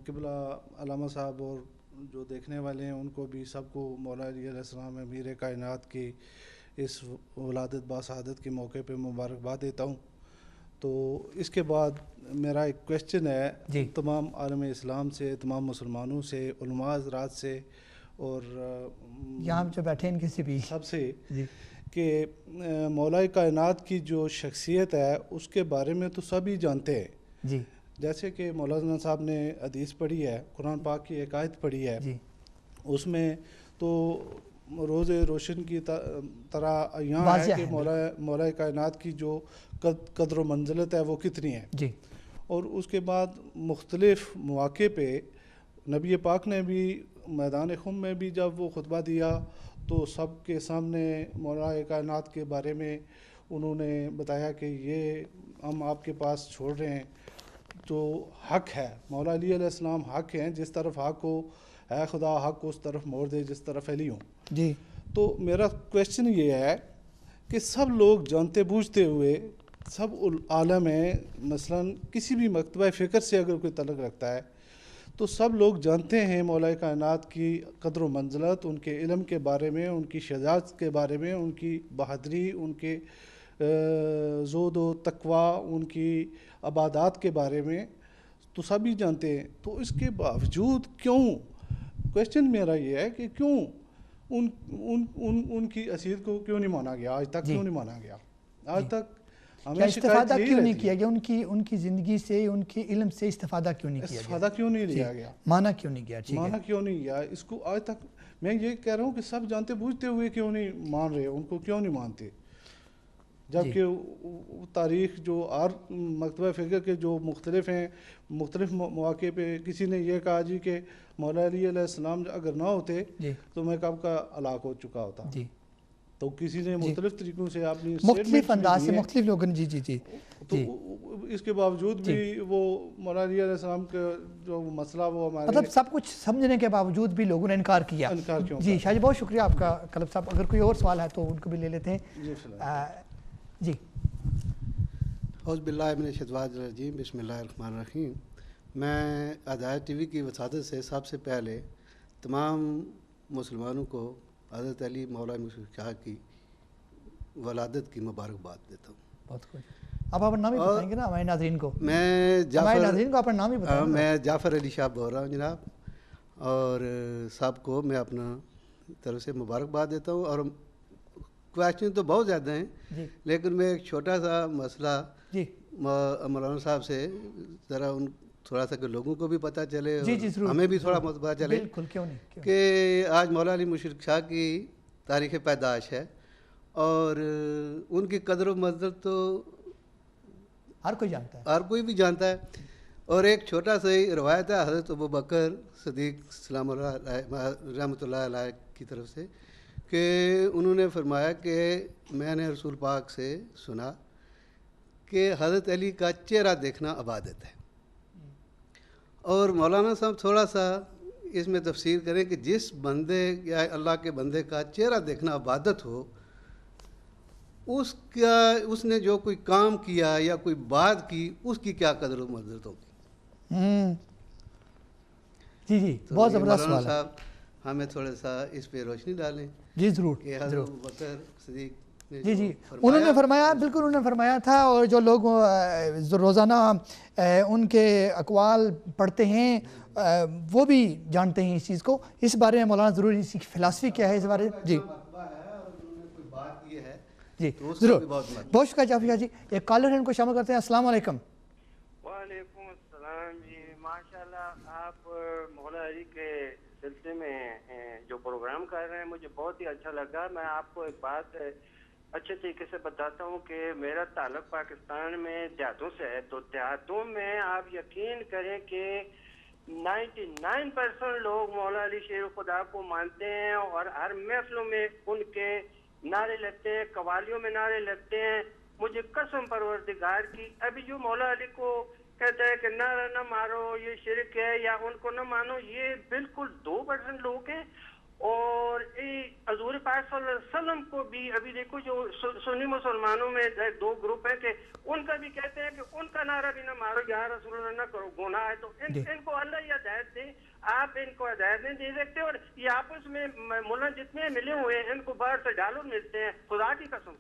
قبلہ علامہ صاحب اور جو دیکھنے والے ہیں ان کو بھی, سب کو مولا علی علیہ السلام امیر کائنات کی اس ولادت باسعادت کے موقع پہ مبارکباد دیتا ہوں. تو اس کے بعد میرا ایک کویشچن ہے تمام عالم اسلام سے, تمام مسلمانوں سے, علماء حضرات سے, اور یہاں جو بیٹھے ان کسی بھی سب سے, کہ مولا کائنات کی جو شخصیت ہے اس کے بارے میں تو سبھی جانتے ہیں. جیسے کہ مولانا صاحب نے حدیث پڑھی ہے, قرآن پاک کی ایک آیت پڑھی ہے, اس میں تو روز روشن کی طرح یہاں ہے کہ مولا کائنات کی جو قدر و منزلت ہے وہ کتنی ہے. اور اس کے بعد مختلف مواقع پہ نبی پاک نے بھی میدان خم میں بھی جب وہ خطبہ دیا تو سب کے سامنے مولا کائنات کے بارے میں انہوں نے بتایا کہ یہ ہم آپ کے پاس چھوڑ رہے ہیں تو حق ہے. مولا علی علیہ السلام حق ہیں, جس طرف حق ہو ہے خدا حق کو اس طرف موڑ دے جس طرف علی ہوں. تو میرا کویشچن یہ ہے کہ سب لوگ جانتے بوجھتے ہوئے, سب عالم ہیں, مثلا کسی بھی مکتبہ فکر سے اگر کوئی تعلق رکھتا ہے تو سب لوگ جانتے ہیں مولا کائنات کی قدر و منزلت, ان کے علم کے بارے میں, ان کی شجاعت کے بارے میں, ان کی بہادری, ان کے زہد و تقوی, ان کی عبادات کے بارے میں تو سبھی جانتے ہیں. تو اس کے باوجود کیوں, کویشچن میرا یہ ہے کہ کیوں ان کی حیثیت کو کیوں نہیں مانا گیا آج تک, کیوں نہیں مانا گیا آج تک؟ ہمیں استفادہ کیوں نہیں کیا گیا ان کی زندگی سے, ان کے علم سے استفادہ کیوں نہیں کیا گیا, استفادہ کیوں نہیں لیا گیا, مانا کیوں نہیں گیا, مانا کیوں نہیں گیا اس کو آج تک؟ میں یہ کہہ رہا ہوں کہ سب جانتے بوجھتے ہوئے کیوں نہیں مان رہے, ان کو کیوں نہیں مانتے, جبکہ تاریخ جو اور مکتبہ فکر کے جو مختلف ہیں, مختلف مواقع پہ کسی نے یہ کہا جی کہ مولا علی علیہ السلام اگر نہ ہوتے تو میں کب کا ہلاک ہو چکا ہوتا. تو کسی نے مختلف طریقوں سے آپ نے مختلف انداز سے مختلف لوگوں نے جی تو اس کے باوجود بھی وہ مولانا علی علیہ السلام کا جو مسئلہ وہ ہمارے مطلب سب کچھ سمجھنے کے باوجود بھی لوگوں نے انکار کیا. جی شاہ جی بہت شکریہ آپ کا کلب صاحب. اگر کوئی اور سوال ہے تو ان کو بھی لے لیتے ہیں. جی اعوذ باللہ من الشیطان الرجیم بسم اللہ الرحمن الرحیم. میں ہدایت ٹی وی کی وسادت سے سب سے پہلے تمام مسلمانوں کو حضرت علی مولا مشرق شاہ کی ولادت کی مبارکباد دیتا ہوں. بہت خوش. آپ اپنا نام ہی بتائیں گے نا ہمارے ناظرین کو. میں ناظرین کو اپنا نام ہی بتائیں. میں جعفر علی شاہ بول رہا ہوں جناب, اور سب کو میں اپنا طرف سے مبارکباد دیتا ہوں. اور کویشچن تو بہت زیادہ ہیں لیکن میں ایک چھوٹا سا مسئلہ مولانا صاحب سے ذرا تھوڑا سا کہ لوگوں کو بھی پتہ چلے, ہمیں بھی تھوڑا پتہ چلے کہ آج مولا علی مشرق شاہ کی تاریخ پیدائش ہے, اور ان کی قدر و منزلت تو ہر کوئی جانتا ہے, ہر کوئی بھی جانتا ہے. اور ایک چھوٹا سا ہی روایت ہے حضرت ابوبکر صدیق سلام اللہ رحمۃ اللہ علیہ کی طرف سے کہ انہوں نے فرمایا کہ میں نے رسول پاک سے سنا کہ حضرت علی کا چہرہ دیکھنا عبادت ہے. اور مولانا صاحب تھوڑا سا اس میں تفسیر کریں کہ جس بندے یا اللہ کے بندے کا چہرہ دیکھنا عبادت ہو, اس نے جو کوئی کام کیا یا کوئی بات کی اس کی کیا قدر و منزلت ہوگی. جی بہت زبردست سوال ہے. صاحب ہمیں تھوڑا سا اس پہ روشنی ڈالیں. جی ضرور. کہ حضرت ابوبکر صدیق جی انہوں نے فرمایا, بالکل انہوں نے فرمایا تھا, اور جو لوگ روزانہ ان کے اقوال پڑھتے ہیں وہ بھی جانتے ہیں اس چیز کو. اس بارے میں مولانا ضرور اس کی فلسفی کیا ہے اس بارے میں. جی جی ضرور. بہت شکریہ جعفر جی. ایک کالر ہے ان کو شامل کرتے ہیں. السلام علیکم. وعلیکم السلام. جی ماشاء اللہ آپ مولا علی کے سلسلے میں جو پروگرام کر رہے ہیں مجھے بہت ہی اچھا لگا. میں آپ کو ایک بات اچھے طریقے سے بتاتا ہوں کہ میرا تعلق پاکستان میں دیہاتوں سے ہے. تو دیہاتوں میں آپ یقین کریں کہ 99% لوگ مولا علی شیر خدا کو مانتے ہیں, اور ہر محفلوں میں ان کے نعرے لگتے ہیں, قوالیوں میں نعرے لگتے ہیں. مجھے قسم پروردگار کی ابھی جو مولا علی کو کہتا ہے کہ نعرہ نہ مارو یہ شرک ہے یا ان کو نہ مانو, یہ بالکل 2% لوگ ہیں. اور حضور پاک صلی اللہ علیہ وسلم کو بھی ابھی دیکھو جو سنی مسلمانوں میں 2 گروپ ہیں کہ ان کا بھی کہتے ہیں کہ ان کا نعرہ بھی نہ مارو یا رسول اللہ نہ کرو, گناہ ہے. تو ان کو اللہ ہی ہدایت دے, آپ ان کو ہدایت نہیں دے سکتے. اور یہ آپس میں مولانا جتنے ملے ہوئے ہیں ان کو باہر سے ڈالر ملتے ہیں, خدا کی قسم.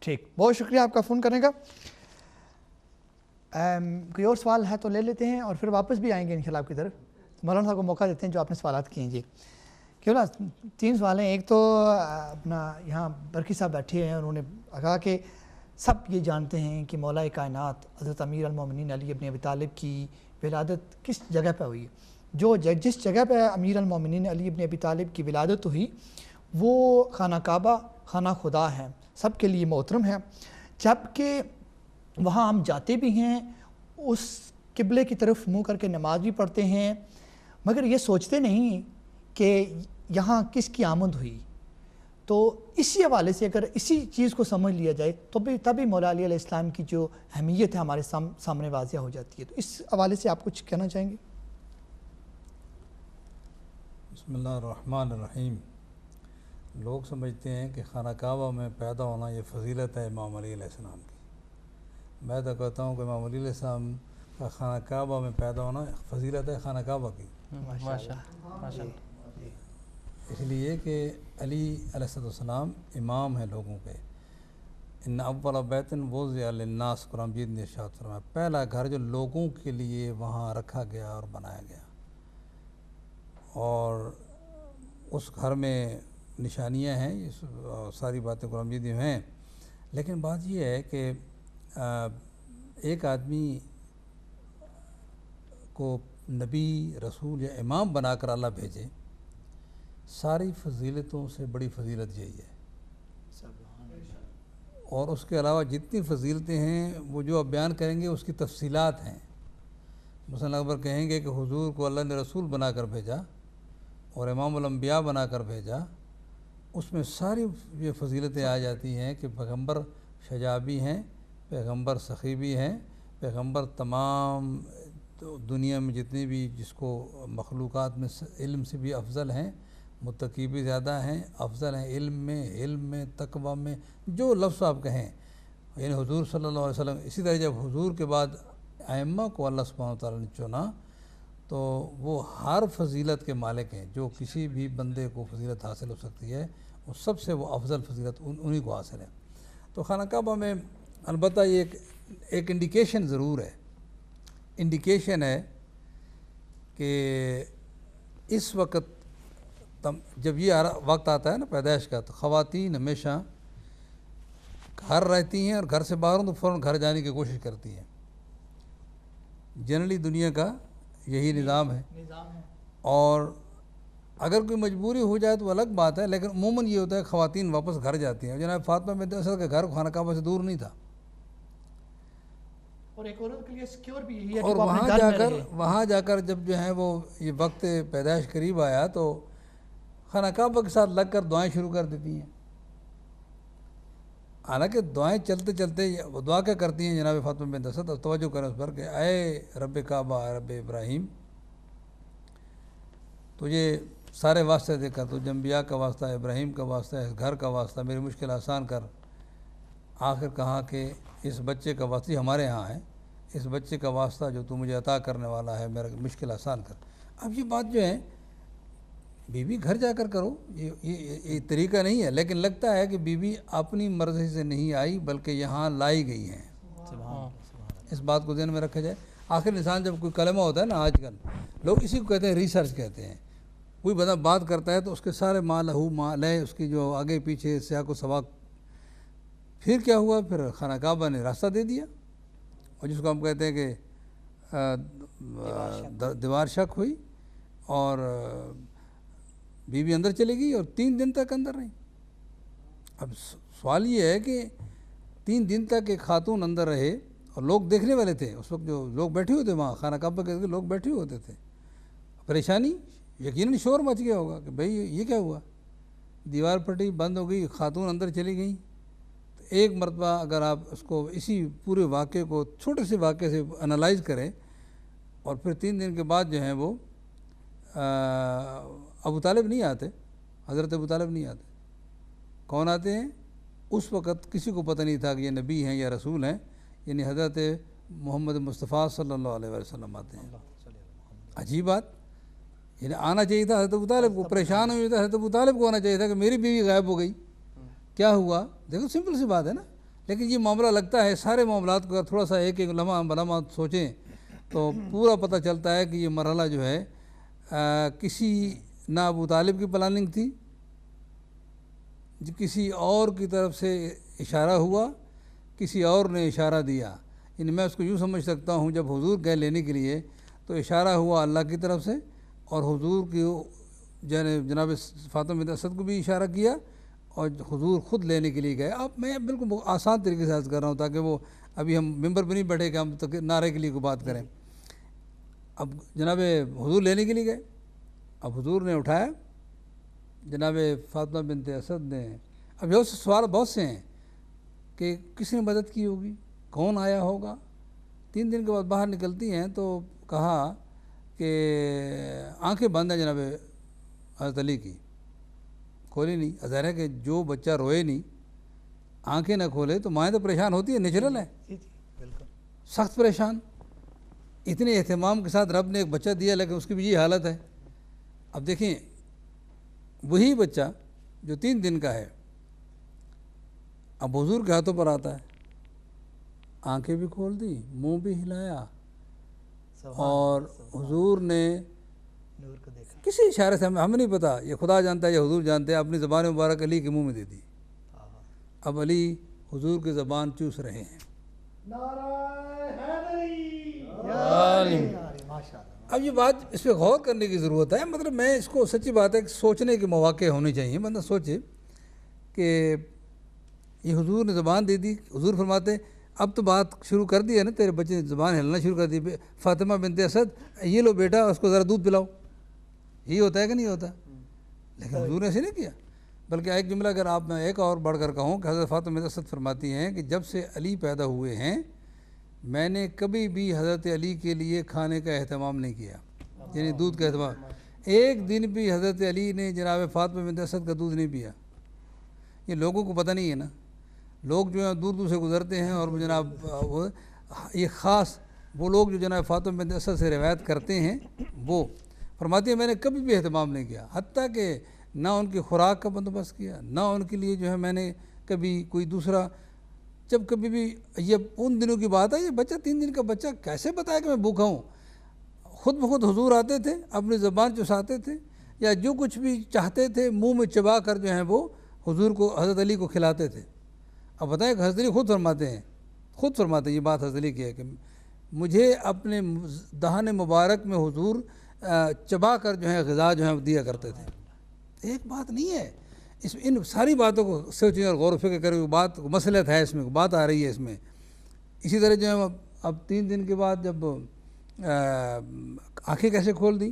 ٹھیک, بہت شکریہ آپ کا فون کرنے کا. کوئی اور سوال ہے تو لے لیتے ہیں اور پھر واپس بھی آئیں گے انشاءاللہ آپ کی طرف. مولانا صاحب کو موقع دیتے ہیں جو آپ نے سوالات کیے ہیں. جی کیوں نا 3 سوال ہیں. ایک تو اپنا یہاں برکی صاحب بیٹھے ہیں, انہوں نے کہا کہ سب یہ جانتے ہیں کہ مولا کائنات حضرت امیر المومنین علی ابن ابی طالب کی ولادت کس جگہ پہ ہوئی. جس جگہ پہ امیر المومنین علی ابن ابی طالب کی ولادت ہوئی وہ خانہ کعبہ خانہ خدا ہے, سب کے لیے محترم ہے. جبکہ وہاں ہم جاتے بھی ہیں, اس قبلے کی طرف منہ کر کے نماز بھی پڑھتے ہیں, مگر یہ سوچتے نہیں کہ یہاں کس کی آمد ہوئی. تو اسی حوالے سے اگر اسی چیز کو سمجھ لیا جائے تو تبھی مولا علی علیہ السلام کی جو اہمیت ہے ہمارے سامنے واضح ہو جاتی ہے. تو اس حوالے سے آپ کچھ کہنا چاہیں گے؟ بسم اللہ الرحمن الرحیم. لوگ سمجھتے ہیں کہ خانہ کعبہ میں پیدا ہونا یہ فضیلت ہے امام علی علیہ السلام کی. میں تو کہتا ہوں کہ امام علی علیہ السلام کا خانہ کعبہ میں پیدا ہونا فضیلت ہے خانہ کعبہ کی. اس لیے کہ علی علیہ السلام امام ہیں لوگوں کے. ان اول بیت وضع للناس, قرآن مجید نے ارشاد فرمایا پہلا گھر جو لوگوں کے لیے وہاں رکھا گیا اور بنایا گیا, اور اس گھر میں نشانیاں ہیں, یہ ساری باتیں قرآن مجید میں ہیں. لیکن بات یہ ہے کہ ایک آدمی کو نبی رسول یا امام بنا کر اللہ بھیجے, ساری فضیلتوں سے بڑی فضیلت یہی ہے. اور اس کے علاوہ جتنی فضیلتیں ہیں وہ جو آپ بیان کریں گے اس کی تفصیلات ہیں. مثلا اکبر کہیں گے کہ حضور کو اللہ نے رسول بنا کر بھیجا اور امام الانبیاء بنا کر بھیجا, اس میں ساری یہ فضیلتیں آ جاتی ہیں کہ پیغمبر شجاع بھی ہیں، پیغمبر سخی بھی ہیں، پیغمبر تمام دنیا میں جتنے بھی جس کو مخلوقات میں علم سے بھی افضل ہیں، متقی بھی زیادہ ہیں، افضل ہیں علم میں تقوی میں، جو لفظ آپ کہیں، یعنی حضور صلی اللہ علیہ وسلم. اسی طرح جب حضور کے بعد ائمہ کو اللہ سبحانہ و تعالیٰ نے چنا تو وہ ہر فضیلت کے مالک ہیں. جو کسی بھی بندے کو فضیلت حاصل ہو سکتی ہے وہ سب سے وہ افضل فضیلت انہی کو حاصل ہے. تو خانہ کعبہ میں البتہ یہ ایک انڈیکیشن ضرور ہے، انڈیکیشن ہے کہ اس وقت جب یہ وقت آتا ہے نا پیدائش کا، تو خواتین ہمیشہ گھر رہتی ہیں اور گھر سے باہر ہوں تو فوراً گھر جانے کی کوشش کرتی ہیں. جنرلی دنیا کا یہی نظام ہے، اور اگر کوئی مجبوری ہو جائے تو الگ بات ہے، لیکن عموماً یہ ہوتا ہے خواتین واپس گھر جاتی ہیں. جناب فاطمہ بنت اسد کا گھر خانہ کعبہ سے دور نہیں تھا، اور ایک عورت کے لیے سیکیور بھی یہی ہے اور وہاں جا کر جب جو ہے وہ یہ وقت پیدائش قریب آیا تو خانہ کعبہ کے ساتھ لگ کر دعائیں شروع کر دیتی ہیں. حالانکہ دعائیں چلتے چلتے وہ دعا کیا کرتی ہیں جناب فاطمہ بنت اسد، اور توجہ کریں اس پر کہ اے رب کعبہ، اے رب ابراہیم، تجھے سارے واسطے دے کر، تجھے انبیاء کا واسطہ ہے، ابراہیم کا واسطہ ہے، اس گھر کا واسطہ، میری مشکل آسان کر. آخر کہا کہ اس بچے کا واسطہ ہمارے ہاں ہے، اس بچے کا واسطہ جو تو مجھے عطا کرنے والا ہے، میرا مشکل آسان کر. اب یہ بات جو ہے بیوی گھر جا کر کرو، یہ طریقہ نہیں ہے، لیکن لگتا ہے کہ بیوی اپنی مرضی سے نہیں آئی بلکہ یہاں لائی گئی ہیں. اس بات کو ذہن میں رکھا جائے. آخر انسان جب کوئی کلمہ ہوتا ہے نا، آج کل لوگ اسی کو کہتے ہیں ریسرچ کہتے ہیں. کوئی بندہ بات کرتا ہے تو اس کے سارے ما لہو ما لے، اس کی جو آگے پیچھے سیاق و سباق. پھر کیا ہوا؟ پھر خانہ کعبہ نے راستہ دے دیا، اور جس کو ہم کہتے ہیں کہ دیوار شک ہوئی، اور بیوی اندر چلے گئی اور 3 دن تک اندر رہی. اب سوال یہ ہے کہ 3 دن تک ایک خاتون اندر رہے اور لوگ دیکھنے والے تھے. اس وقت جو لوگ بیٹھے ہوئے تھے وہاں خانہ کعبہ کے لوگ بیٹھے ہوئے ہوتے تھے. پریشانی، یقیناً شور مچ گیا ہوگا کہ بھئی یہ کیا ہوا، دیوار پھٹی، بند ہو گئی، خاتون اندر چلی گئی. تو ایک مرتبہ اگر آپ اس کو اسی پورے واقعے کو چھوٹے سے واقعے سے انالائز کریں، اور پھر 3 دن کے بعد جو ہیں وہ ابو طالب نہیں آتے، حضرت ابو طالب نہیں آتے. کون آتے ہیں؟ اس وقت کسی کو پتہ نہیں تھا کہ یہ نبی ہیں یا رسول ہیں، یعنی حضرت محمد مصطفیٰ صلی اللہ علیہ وسلم آتے ہیں. عجیب بات، یعنی آنا چاہیے تھا حضرت ابو طالب کو. پریشان ہوئی تھا حضرت ابو طالب کو آنا چاہیے تھا کہ میری بیوی غائب ہو گئی، کیا ہوا. دیکھو سمپل سی بات ہے نا، لیکن یہ معاملہ لگتا ہے سارے معاملات کو تھوڑا سا ایک لمحہ بلمحہ سوچیں تو پورا پتہ چلتا ہے کہ یہ مرحلہ جو ہے کسی نہ ابو طالب کی پلاننگ تھی، کسی اور کی طرف سے اشارہ ہوا، کسی اور نے اشارہ دیا. یعنی میں اس کو یوں سمجھ سکتا ہوں، جب حضور گئے لینے کے لیے تو اشارہ ہوا اللہ کی طرف سے، اور حضور کی جناب فاطمہ بنت اسد کو بھی اشارہ کیا، اور حضور خود لینے کے لیے گئے. اب میں بالکل آسان طریقے سے عرض کر رہا ہوں تاکہ وہ ابھی ہم ممبر پہ نہیں بیٹھے کہ ہم نعرے کے لیے کوئی بات کریں. اب جناب حضور لینے کے لیے گئے. اب حضور نے اٹھایا جناب فاطمہ بنت اسد نے. اب یہ سوال بہت سے ہیں کہ کس نے مدد کی ہوگی، کون آیا ہوگا. 3 دن کے بعد باہر نکلتی ہیں تو کہا کہ آنکھیں بند ہیں جناب حضرت علی کی، کھولی نہیں. ظاہر ہے کہ جو بچہ روئے نہیں، آنکھیں نہ کھولے تو مائیں تو پریشان ہوتی ہے، نیچرل ہے، سخت پریشان. اتنے اہتمام کے ساتھ رب نے ایک بچہ دیا لیکن اس کی بھی یہ حالت ہے. اب دیکھیں وہی بچہ جو 3 دن کا ہے اب حضور کے ہاتھوں پر آتا ہے، آنکھیں بھی کھول دی، منہ بھی ہلایا، اور حضور نے کسی اشارے سے ہمیں نہیں پتا، یہ خدا جانتا ہے یا حضور جانتے ہیں، اپنی زبان مبارک علی کے منہ میں دے دی. اب علی حضور کی زبان چوس رہے ہیں. اب یہ بات اس پہ غور کرنے کی ضرورت ہے. مطلب میں اس کو سچی بات ہے کہ سوچنے کے مواقع ہونے چاہیے. بندہ سوچے کہ یہ حضور نے زبان دے دی. حضور فرماتے اب تو بات شروع کر دی ہے نا، تیرے بچے نے زبان ہلنا شروع کر دی. فاطمہ بنت اسد یہ لو بیٹا اس کو ذرا دودھ پلاؤ. یہی ہوتا ہے کہ نہیں ہوتا؟ لیکن حضور نے ایسے نہیں کیا. بلکہ ایک جملہ اگر آپ میں ایک اور بڑھ کر کہوں کہ حضرت فاطمہ بنت اسد فرماتی ہیں کہ جب سے علی پیدا ہوئے ہیں میں نے کبھی بھی حضرت علی کے لیے کھانے کا اہتمام نہیں کیا، یعنی دودھ کا اہتمام، ایک دن بھی حضرت علی نے جناب فاطمہ بنت اسد کا دودھ نہیں پیا۔ یہ لوگوں کو پتہ نہیں ہے نا، لوگ جو ہیں دور دور سے گزرتے ہیں اور جناب یہ خاص وہ لوگ جو جناب فاطمہ بنت اسد سے روایت کرتے ہیں وہ فرماتی ہیں میں نے کبھی بھی اہتمام نہیں کیا، حتیٰ کہ نہ ان کی خوراک کا بندوبست کیا، نہ ان کے لیے جو ہے میں نے کبھی کوئی دوسرا، جب کبھی بھی یہ ان دنوں کی بات ہے، یہ بچہ 3 دن کا بچہ کیسے بتایا کہ میں بھوکا ہوں؟ خود بخود حضور آتے تھے، اپنی زبان چساتے تھے یا جو کچھ بھی چاہتے تھے منہ میں چبا کر جو ہیں وہ حضور کو حضرت علی کو کھلاتے تھے۔ اب بتائیں کہ حضرت علی خود فرماتے ہیں یہ بات حضرت علی کی ہے کہ مجھے اپنے دہان مبارک میں حضور چبا کر جو ہے غذا جو ہے دیا کرتے تھے۔ ایک بات نہیں ہے اس ان ساری باتوں کو سوچیں اور غور و فکر کریں، بات مصلحت ہے، اس میں بات آ رہی ہے اس میں۔ اسی طرح جو ہے اب 3 دن کے بعد جب آنکھیں کیسے کھول دی؟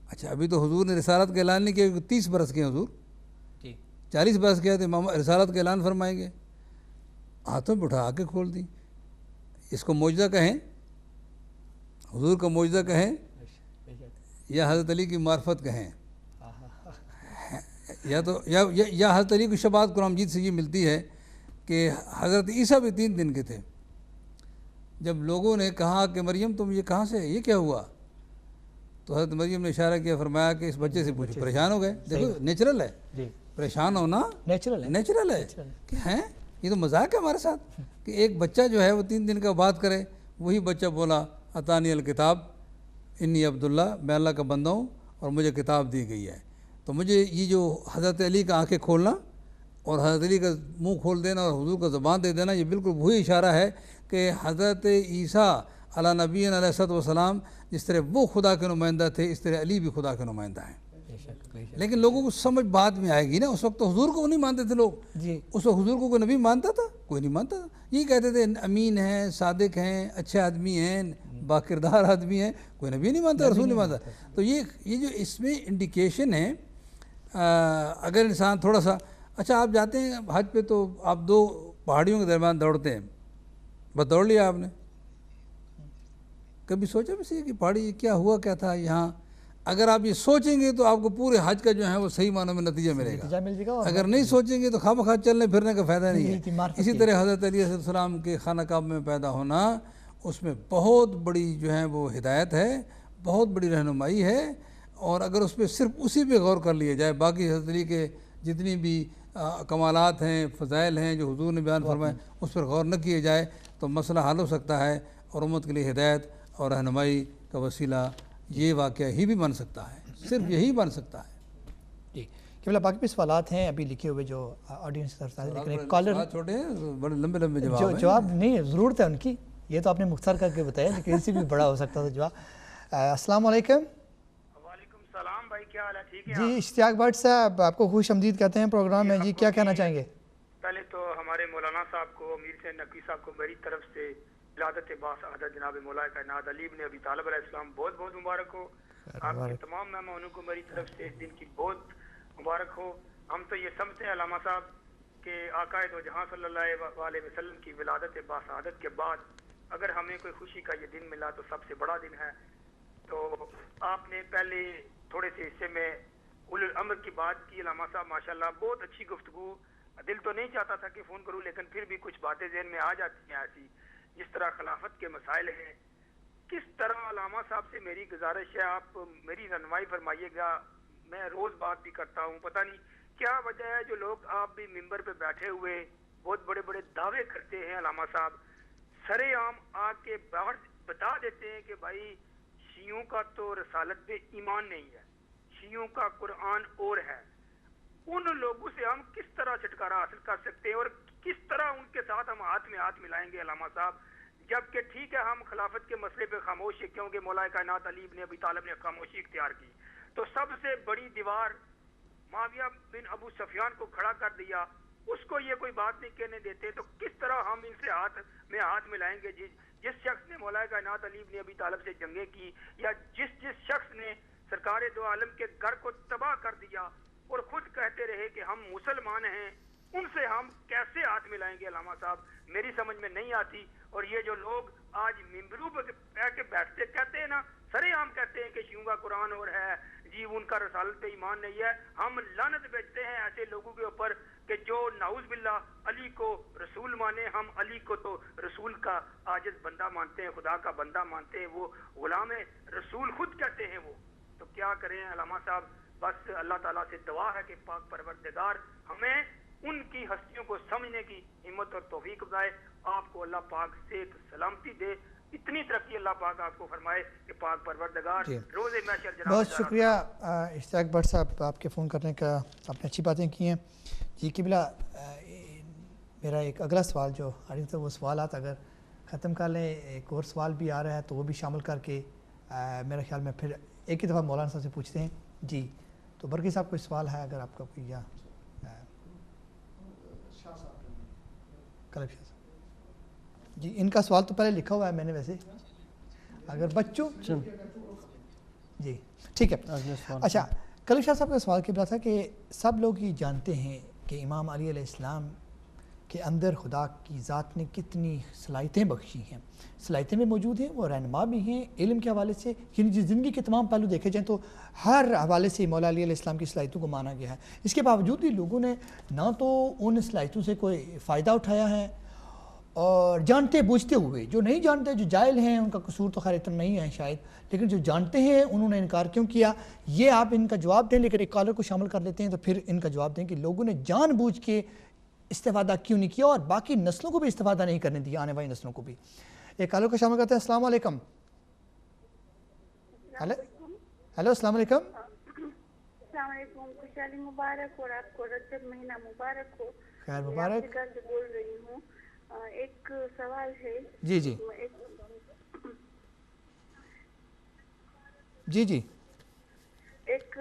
اچھا ابھی تو حضور نے رسالت کا اعلان نہیں کیا کہ 30 برس کے حضور 40 برس کے تھے، رسالت کا اعلان فرمائیں گے، ہاتھوں پہ اٹھا آنکھیں کھول دی۔ اس کو معجزہ کہیں، حضور کا معجزہ کہیں یا حضرت علی کی معرفت کہیں، یا حضرت علی کی شفاعت قرآن مجید سے یہ ملتی ہے کہ حضرت عیسیٰ بھی 3 دن کے تھے۔ جب لوگوں نے کہا کہ مریم تم یہ کہاں سے، یہ کیا ہوا؟ تو حضرت مریم نے اشارہ کیا، فرمایا کہ اس بچے سے پوچھو، پریشان ہو گئے۔ دیکھو نیچرل ہے، پریشان ہونا نیچرل ہے کہ ہیں، یہ تو مذاق ہے ہمارے ساتھ کہ ایک بچہ جو ہے وہ 3 دن کا بات کرے۔ وہی بچہ بولا عطانی الکتاب انی عبداللہ، میں اللہ کا بندہ ہوں اور مجھے کتاب دی گئی ہے۔ تو مجھے یہ جو حضرت علی کا آنکھیں کھولنا اور حضرت علی کا منہ کھول دینا اور حضور کا زبان دے دینا، یہ بالکل وہی اشارہ ہے کہ حضرت عیسیٰ علیہ نبی علیہ الصلوۃ والسلام جس طرح وہ خدا کے نمائندہ تھے، اس طرح علی بھی خدا کے نمائندہ ہیں۔ لیکن لوگوں کو سمجھ بعد میں آئے گی نا، اس وقت تو حضور کو نہیں مانتے تھے لوگ، اس وقت حضور کو کوئی نبی مانتا تھا؟ کوئی نہیں مانتا تھا۔ یہ کہتے تھے امین ہیں، صادق ہیں، اچھے آدمی ہیں، باکردار آدمی ہیں، کوئی نبی نہیں مانتا، رسول نہیں مانتا۔ تو یہ جو اس میں انڈیکیشن ہے، اگر انسان تھوڑا سا، اچھا آپ جاتے ہیں حج پہ تو آپ 2 پہاڑیوں کے درمیان دوڑتے ہیں، بس دوڑ لیا آپ نے، کبھی سوچا بھی کہ پہاڑی کیا ہوا کیا تھا یہاں؟ اگر آپ یہ سوچیں گے تو آپ کو پورے حج کا جو ہے وہ صحیح معنوں میں نتیجہ ملے گا، اگر نہیں سوچیں گے تو خواہ مخواہ چلنے پھرنے کا فائدہ نہیں ہے۔ اسی طرح حضرت علی علیہ السلام کے خانہ کعبہ میں پیدا ہونا، اس میں بہت بڑی جو ہے وہ ہدایت ہے، بہت بڑی رہنمائی ہے، اور اگر اس پہ صرف اسی پہ غور کر لیا جائے، باقی حضرت علی کے جتنی بھی کمالات ہیں، فضائل ہیں جو حضور نے بیان فرمائے، اس پر غور نہ کیے جائے تو مسئلہ حل ہو سکتا ہے، اور امت کے لیے ہدایت اور رہنمائی کا وسیلہ یہ واقعہ ہی بھی بن سکتا ہے، صرف یہی بن سکتا ہے۔ جی کہ باقی بھی سوالات ہیں ابھی لکھے ہوئے جو آڈینس کی طرف سے، لیکن ایک کالر چھوٹے ہیں، بڑے لمبے لمبے جواب نہیں، ضرورت ہے ان کی، یہ تو آپ نے مختصر کر کے بتایا، لیکن اس سے بھی بڑا ہو سکتا تھا جواب۔ السلام علیکم۔ وعلیکم السلام بھائی، کیا حال ہے؟ ٹھیک ہے جی اشتیاق بٹ صاحب، آپ کو خوش آمدید کہتے ہیں پروگرام میں، جی کیا کہنا چاہیں گے؟ پہلے تو ہمارے مولانا صاحب کو، امیر سے نقوی صاحب کو میری طرف سے ولادت باسعادت جناب مولا کائنات علی بن ابی طالب علیہ السلام بہت بہت مبارک ہو۔ آپ کے تمام مہمانوں کو میری طرف سے اس دن کی بہت مبارک ہو۔ ہم تو یہ سمجھتے ہیں علامہ صاحب کہ آقا دو جہاں صلی اللہ علیہ وسلم کی ولادت باسعادت کے بعد اگر ہمیں کوئی خوشی کا یہ دن ملا تو سب سے بڑا دن ہے۔ تو آپ نے پہلے تھوڑے سے حصے میں اولو الامر کی بات کی علامہ صاحب، ماشاءاللہ بہت اچھی گفتگو۔ دل تو نہیں چاہتا تھا کہ فون کروں، لیکن پھر بھی کچھ باتیں ذہن میں آ جاتی ہیں ایسی، جس طرح خلافت کے مسائل ہیں، کس طرح علامہ صاحب سے میری گزارش ہے آپ میری رہنمائی فرمائیے گا۔ میں روز بات بھی کرتا ہوں، پتہ نہیں کیا وجہ ہے جو لوگ آپ بھی ممبر پہ بیٹھے ہوئے بہت بڑے بڑے دعوے کرتے ہیں، علامہ صاحب سرے عام آ کے باہر بتا دیتے ہیں کہ بھائی شیعوں کا تو رسالت پہ ایمان نہیں ہے، شیعوں کا قرآن اور ہے۔ ان لوگوں سے ہم کس طرح چھٹکارا حاصل کر سکتے ہیں اور کس طرح ان کے ساتھ ہم ہاتھ میں ہاتھ ملائیں گے علامہ صاحب؟ جبکہ ٹھیک ہے ہم خلافت کے مسئلے پہ خاموش ہے، کیونکہ مولا کائنات علی بن ابی طالب نے خاموشی اختیار کی، تو سب سے بڑی دیوار معاویہ بن ابو سفیان کو کھڑا کر دیا، اس کو یہ کوئی بات نہیں کہنے دیتے، تو کس طرح ہم ان سے ہاتھ میں ہاتھ ملائیں گے؟ جس شخص نے مولا کائنات علی بن ابی طالب سے جنگیں کی، یا جس شخص نے سرکار دو عالم کے گھر کو تباہ کر دیا، اور خود کہتے رہے کہ ہم مسلمان ہیں، ان سے ہم کیسے ہاتھ ملائیں گے علامہ صاحب؟ میری سمجھ میں نہیں آتی. اور یہ جو لوگ آج ممبروں پہ بیٹھتے کہتے ہیں نا، سرے عام کہتے ہیں کہ شیعوں کا قرآن اور ہے جی، ان کا رسالت پہ ایمان نہیں ہے. ہم لعنت بیچتے ہیں ایسے لوگوں کے اوپر کہ جو نعوذ باللہ علی کو رسول مانے. ہم علی کو تو رسول کا عاجز بندہ مانتے ہیں، خدا کا بندہ مانتے ہیں، وہ غلام رسول خود کہتے ہیں وہ. تو کیا کریں علامہ صاحب؟ بس اللہ تعالیٰ سے دعا ہے کہ پاک پروردگار ہمیں ان کی ہستیوں کو سمجھنے کی ہمت اور توفیق دائے. آپ کو اللہ پاک صحت سلامتی دے، اتنی ترقی اللہ پاک آپ کو فرمائے کہ پاک پروردگار روز محشر جناب. بہت شکریہ اشتیاق بٹ صاحب آپ کے فون کرنے کا، آپ نے اچھی باتیں کی ہیں. جی قبلہ، میرا ایک اگلا سوال جو وہ سوالات اگر ختم کر لیں، ایک اور سوال بھی آ رہا ہے تو وہ بھی شامل کر کے میرے خیال میں پھر ایک ہی دفعہ مولانا صاحب سے پوچھتے ہیں. جی تو برقی صاحب کوئی سوال ہے اگر آپ کا کوئی؟ یا کلب شاہ صاحب جی، ان کا سوال تو پہلے لکھا ہوا ہے میں نے ویسے، اگر بچوں جی ٹھیک ہے. اچھا، کلب شاہ صاحب کا سوال قبلہ تھا کہ سب لوگ یہ جانتے ہیں کہ امام علی علیہ السلام کے اندر خدا کی ذات نے کتنی صلاحیتیں بخشی ہیں، صلاحیتیں بھی موجود ہیں، وہ رہنما بھی ہیں علم کے حوالے سے، یعنی جس زندگی کے تمام پہلو دیکھے جائیں تو ہر حوالے سے مولا علی علیہ السلام کی صلاحیتوں کو مانا گیا ہے. اس کے باوجود بھی لوگوں نے نہ تو ان صلاحیتوں سے کوئی فائدہ اٹھایا ہے، اور جانتے بوجھتے ہوئے، جو نہیں جانتے، جو جاہل ہیں، ان کا قصور تو خیر اتنا نہیں ہے شاید، لیکن جو جانتے ہیں انہوں نے انکار کیوں کیا؟ یہ آپ ان کا جواب دیں. لیکن ایک کالر کو شامل کر لیتے ہیں تو پھر ان کا جواب دیں کہ لوگوں نے جان بوجھ کے استفادہ کیوں نہیں کیا اور باقی نسلوں کو بھی استفادہ نہیں کرنے دیا، آنے والی نسلوں کو بھی. ایک کالر کو شامل کرتے ہیں. السلام علیکم. ہیلو، السلام علیکم. السلام علیکم، خوشحالی مبارک اور آپ کو رجب مہینہ مبارک ہو. خیر مبارک. میں آپ سے بول رہی ہوں، ایک سوال ہے. جی جی جی جی. ایک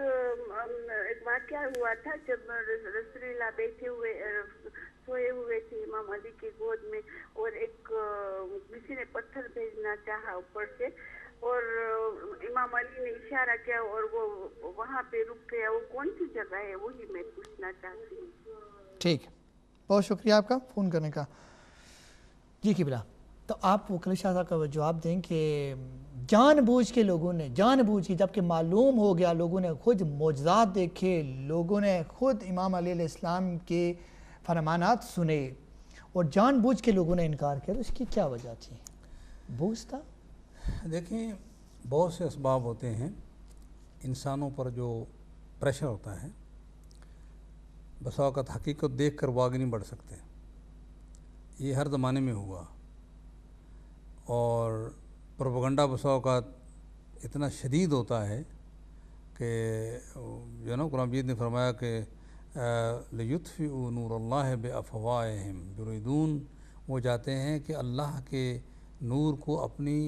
واقعہ ہوا تھا جب رسول اللہ بیٹھے ہوئے سوئے ہوئے تھے امام علی کی گود میں، اور ایک کسی نے پتھر بھیجنا چاہا اوپر سے، اور امام علی نے اشارہ کیا اور وہ وہاں پہ رک گیا. وہ کون سی جگہ ہے وہی میں پوچھنا چاہتی ہوں. ٹھیک، بہت شکریہ آپ کا فون کرنے کا. جی قبلہ، تو آپ وہ کلب شاہ صاحب کا جواب دیں کہ جان بوجھ کے لوگوں نے، جان بوجھ کے جب کہ معلوم ہو گیا، لوگوں نے خود معجزات دیکھے، لوگوں نے خود امام علی علیہ السلام کے فرمانات سنے، اور جان بوجھ کے لوگوں نے انکار کیا، تو اس کی کیا وجہ تھی؟ بوجھ تھا؟ دیکھیں، بہت سے اسباب ہوتے ہیں انسانوں پر جو پریشر ہوتا ہے. بسا اوقات حقیقت دیکھ کر وہ آگے نہیں بڑھ سکتے. یہ ہر زمانے میں ہوا، اور پروپیگنڈا بسا اوقات اتنا شدید ہوتا ہے کہ جو نا قرآن مجید نے فرمایا کہ لِيُطْفِئُوا نُورَ اللَّهِ بِأَفْوَاهِهِمْ يُرِيدُونَ، وہ چاہتے ہیں کہ اللہ کے نور کو اپنی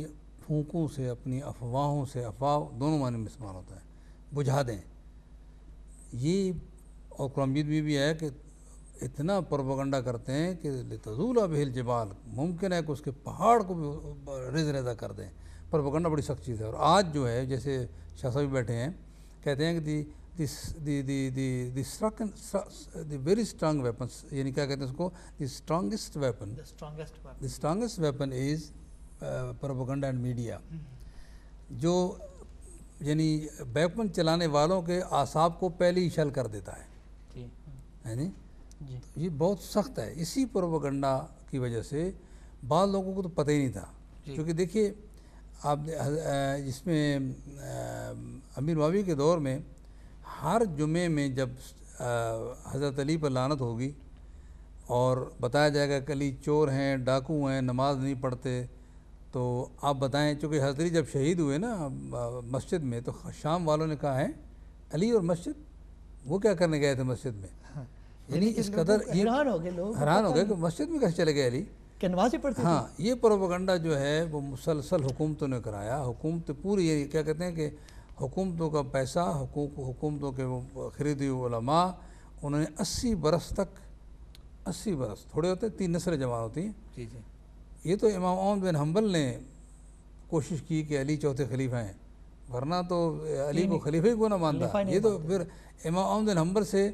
پھونکوں سے، اپنی افواہوں سے، افواہ دونوں معنی میں استعمال ہوتا ہے، بجھا دیں. یہ اور قرآن مجید میں بھی ہے کہ اتنا پروپیگنڈا کرتے ہیں کہ لِتَزُولَ بِهِ الْجِبَالُ، ممکن ہے کہ اس کے پہاڑ کو بھی ریزہ کر دیں. پروپیگنڈا بڑی سخت چیز ہے. اور آج جو ہے جیسے شاہ صاحب بیٹھے ہیں، کہتے ہیں کہ دی ویری اسٹرانگ ویپنس، یعنی کیا کہتے ہیں اس کو، the strongest weapon is propaganda and media. جو یعنی ویپن چلانے والوں کے اعصاب کو پہلے ہی شل کر دیتا ہے. یہ بہت سخت ہے. اسی پروپیگنڈا کی وجہ سے بعض لوگوں کو تو پتہ ہی نہیں تھا. کیونکہ دیکھیے آپ جس میں امیر معاویہ کے دور میں ہر جمعے میں جب حضرت علی پر لعنت ہوگی اور بتایا جائے گا کہ علی چور ہیں، ڈاکو ہیں، نماز نہیں پڑھتے، تو آپ بتائیں، چونکہ حضرت علی جب شہید ہوئے نا مسجد میں، تو شام والوں نے کہا ہے علی اور مسجد، وہ کیا کرنے گئے تھے مسجد میں؟ یعنی اس قدر حیران ہو گئے کہ مسجد میں کیسے چلے گئے علی کہ نماز ہی پڑھتے. ہاں، یہ پروپیگنڈا جو ہے وہ مسلسل حکومتوں نے کرایا. حکومت پوری یہ کیا کہتے ہیں کہ حکومتوں کا پیسہ، حکومتوں کے وہ خریدی ہوئے علماء، انہوں نے 80 برس تک، 80 برس تھوڑے ہوتے ہیں، 3 نسلیں جمع ہوتی ہیں. جی جی. یہ تو امام احمد بن حنبل نے کوشش کی کہ علی چوتھے خلیفہ ہیں، ورنہ تو علی کو خلیفہ ہی کو نہ مانتا. یہ تو پھر امام احمد بن حنبل سے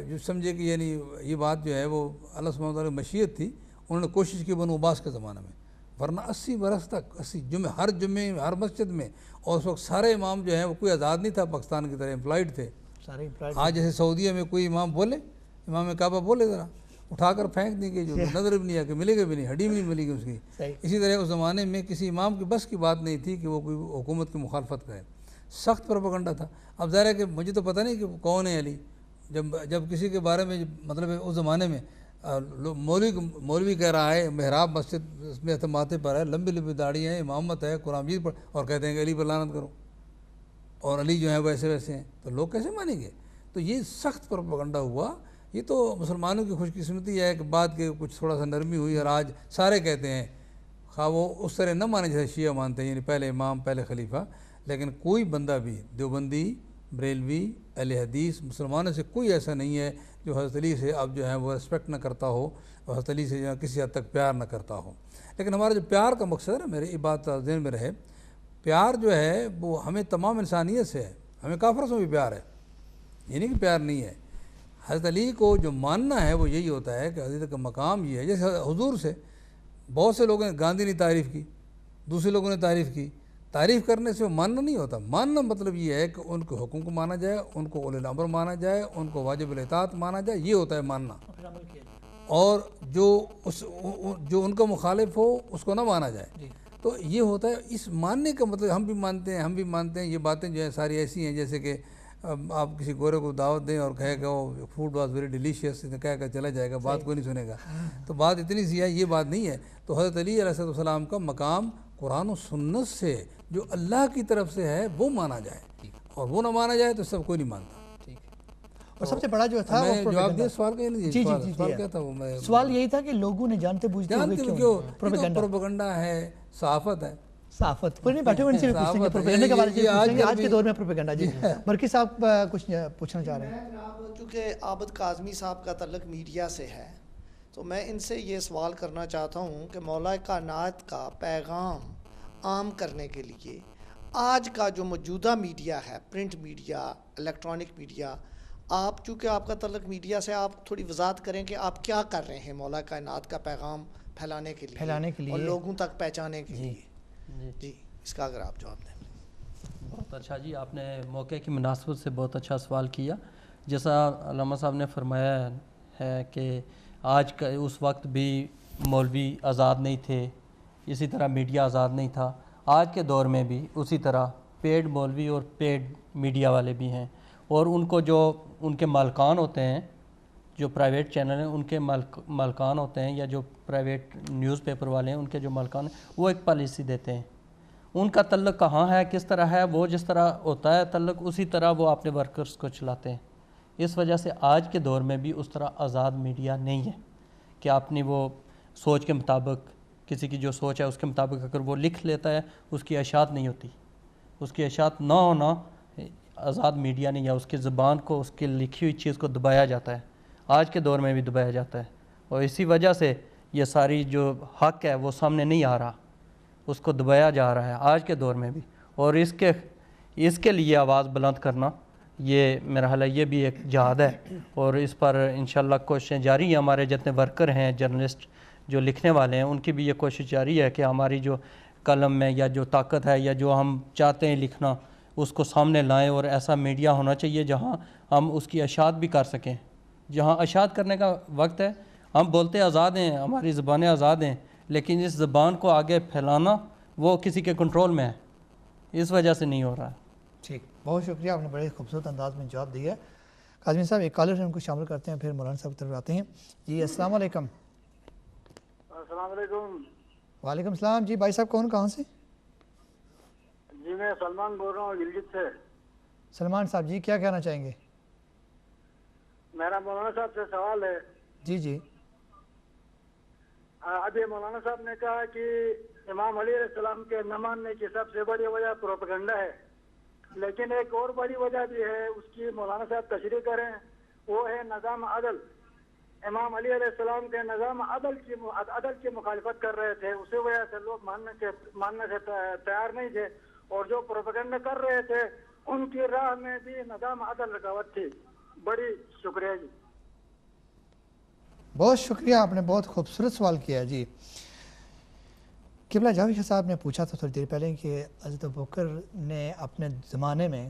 جو سمجھے کہ یعنی یہ بات جو ہے وہ اللہ سبحانہ وتعالی کی مشیت تھی, انہوں نے کوشش کی بنو عباس کے زمانے میں, ورنہ 80 برس تک 80 جمعے ہر جمعے ہر مسجد میں, اور اس وقت سارے امام جو ہیں وہ کوئی آزاد نہیں تھا پاکستان کی طرح, امپلائڈ تھے. آج جیسے سعودیہ میں کوئی امام بولے, امام کعبہ بولے ذرا اٹھا کر پھینک دیں گے, جو نظر بھی نہیں آ کے ملے گا بھی نہیں, ہڈی بھی نہیں ملے گی اس کی. اسی طرح اس زمانے میں کسی امام کی بس کی بات نہیں تھی کہ وہ کوئی حکومت کی مخالفت کرے, سخت پروپیگنڈا تھا. اب ظاہر ہے کہ مجھے تو پتہ نہیں کہ کون ہے علی, جب کسی کے بارے میں مطلب اس زمانے میں مولوی کہہ رہا ہے محراب مسجد میں ماتھے پر ہے, لمبی لمبی داڑیاں ہیں, امامت ہے, قرآن مجید پر, اور کہتے ہیں کہ علی پر لعنت کرو, اور علی جو ہیں ویسے ویسے ہیں, تو لوگ کیسے مانیں گے؟ تو یہ سخت پروپیگنڈا ہوا. یہ تو مسلمانوں کی خوش قسمتی ہے کہ بعد کے کچھ تھوڑا سا نرمی ہوئی, اور آج سارے کہتے ہیں, خواہ وہ اس طرح نہ مانے جیسے شیعہ مانتے ہیں, یعنی پہلے امام پہلے خلیفہ, لیکن کوئی بندہ بھی دیوبندی, بریلوی, اہل حدیث, مسلمانوں سے کوئی ایسا نہیں ہے جو حضرت علی سے اب جو ہے وہ ریسپیکٹ نہ کرتا ہو, اور حضرت علی سے جو ہے کسی حد تک پیار نہ کرتا ہو. لیکن ہمارا جو پیار کا مقصد ہے نا, میرے یہ بات ذہن میں رہے, پیار جو ہے وہ ہمیں تمام انسانیت سے ہے, ہمیں کافروں سے بھی پیار ہے, یہ نہیں کہ پیار نہیں ہے. حضرت علی کو جو ماننا ہے وہ یہی ہوتا ہے کہ حضرت کا مقام یہ ہے. جیسے حضور سے بہت سے لوگوں نے گاندھی نے تعریف کی, دوسرے لوگوں نے تعریف کی, تعریف کرنے سے وہ ماننا نہیں ہوتا. ماننا مطلب یہ ہے کہ ان کے حکم کو مانا جائے, ان کو اولی الامر مانا جائے, ان کو واجب الاطاعت مانا جائے, یہ ہوتا ہے ماننا. اور جو ان کا مخالف ہو اس کو نہ مانا جائے, تو یہ ہوتا ہے. اس ماننے کا مطلب ہم بھی مانتے ہیں, یہ باتیں جو ہیں ساری ایسی ہیں جیسے کہ آپ کسی گورے کو دعوت دیں اور کہے کہ وہ فوڈ واز ویری ڈیلیشیس, کہہ کر چلا جائے گا, بات کوئی نہیں سنے گا. تو بات اتنی سی ہے, یہ بات نہیں ہے. تو حضرت علی علیہ السلام کا مقام قرآن و سنت سے جو اللہ کی طرف سے ہے وہ مانا جائے, اور وہ نہ مانا جائے تو سب کوئی نہیں مانتا. اور سب سے بڑا جو تھا وہ جواب دیا سوال کا, جی سوال کیا تھا وہ, سوال یہی تھا کہ لوگوں نے جانتے بوجھتے ہوئے کیوں پروپیگنڈا ہے, صحافت ہے, صحافت پر نہیں بیٹھے ہوئے, ان سے بھی پوچھیں گے پروپیگنڈا کے بارے میں, آج کے دور میں پروپیگنڈا. جی برکی صاحب کچھ پوچھنا چاہ رہے ہیں. جناب چونکہ عابد کاظمی صاحب کا تعلق میڈیا سے ہے, تو میں ان سے یہ سوال کرنا چاہتا ہوں کہ مولا کائنات کا پیغام عام کرنے کے لیے آج کا جو موجودہ میڈیا ہے, پرنٹ میڈیا, الیکٹرانک میڈیا, آپ چونکہ آپ کا تعلق میڈیا سے, آپ تھوڑی وضاحت کریں کہ آپ کیا کر رہے ہیں مولا کائنات کا پیغام پھیلانے کے لیے اور لوگوں تک پہنچانے کے لیے. جی اس کا اگر آپ جواب دیں. بہت اچھا جی, آپ نے موقع کی مناسبت سے بہت اچھا سوال کیا. جیسا علامہ صاحب نے فرمایا ہے کہ آج کا اس وقت بھی مولوی آزاد نہیں تھے, اسی طرح میڈیا آزاد نہیں تھا. آج کے دور میں بھی اسی طرح پیڈ مولوی اور پیڈ میڈیا والے بھی ہیں, اور ان کو جو ان کے مالکان ہوتے ہیں, جو پرائیویٹ چینل ہیں ان کے مالکان ہوتے ہیں, یا جو پرائیویٹ نیوز پیپر والے ہیں ان کے جو مالکان ہیں, وہ ایک پالیسی دیتے ہیں. ان کا تعلق کہاں ہے, کس طرح ہے, وہ جس طرح ہوتا ہے تعلق اسی طرح وہ اپنے ورکرز کو چلاتے ہیں. اس وجہ سے آج کے دور میں بھی اس طرح آزاد میڈیا نہیں ہے کہ اپنی وہ سوچ کے مطابق, کسی کی جو سوچ ہے اس کے مطابق اگر وہ لکھ لیتا ہے اس کی اشاعت نہیں ہوتی. اس کی اشاعت نہ ہونا آزاد میڈیا نہیں, یا اس کی زبان کو, اس کی لکھی ہوئی چیز کو دبایا جاتا ہے. آج کے دور میں بھی دبایا جاتا ہے, اور اسی وجہ سے یہ ساری جو حق ہے وہ سامنے نہیں آ رہا, اس کو دبایا جا رہا ہے آج کے دور میں بھی. اور اس کے لیے آواز بلند کرنا, یہ میرا خیال ہے یہ بھی ایک جہاد ہے, اور اس پر انشاءاللہ کوششیں جاری ہیں. ہمارے جتنے ورکر ہیں, جرنلسٹ جو لکھنے والے ہیں, ان کی بھی یہ کوشش جاری ہے کہ ہماری جو قلم میں یا جو طاقت ہے یا جو ہم چاہتے ہیں لکھنا, اس کو سامنے لائیں. اور ایسا میڈیا ہونا چاہیے جہاں ہم اس کی اشاعت بھی کر سکیں. جہاں اشاعت کرنے کا وقت ہے, ہم بولتے آزاد ہیں, ہماری زبانیں آزاد ہیں, لیکن اس زبان کو آگے پھیلانا وہ کسی کے کنٹرول میں ہے, اس وجہ سے نہیں ہو رہا ہے. ٹھیک, بہت شکریہ, آپ نے بڑے خوبصورت انداز میں جواب دیا ہے. کاظمی صاحب ایک کالر ان کو شامل کرتے ہیں, پھر مولانا صاحب کی طرف آتے ہیں. جی السلام علیکم. السلام علیکم. وعلیکم السلام. جی بھائی صاحب کون, کہاں سے؟ جی میں سلمان بول رہا ہوں گلگت سے. سلمان صاحب جی کیا کہنا چاہیں گے؟ میرا مولانا صاحب سے سوال ہے. جی ابھی مولانا صاحب نے کہا کہ امام علی علیہ السلام کے نہ ماننے کی سب سے بڑی وجہ پروپیگنڈا ہے, لیکن ایک اور بڑی وجہ بھی ہے, اس کی مولانا صاحب تشریح کریں, وہ ہے نظام عدل. امام علی علیہ السلام کے نظام عدل کی مخالفت کر رہے تھے, اسی وجہ سے لوگ ماننے سے تیار نہیں تھے. اور جو پروپیگنڈا کر رہے تھے ان کی راہ میں بھی نظام عدل رکاوٹ تھی. بڑی شکریہ جی. بہت شکریہ، آپ نے بہت خوبصورت سوال کیا جی. قبلہ جاوید شاہ صاحب نے پوچھا تھا تھوڑی دیر پہلے کہ حضرت ابوبکر نے اپنے زمانے میں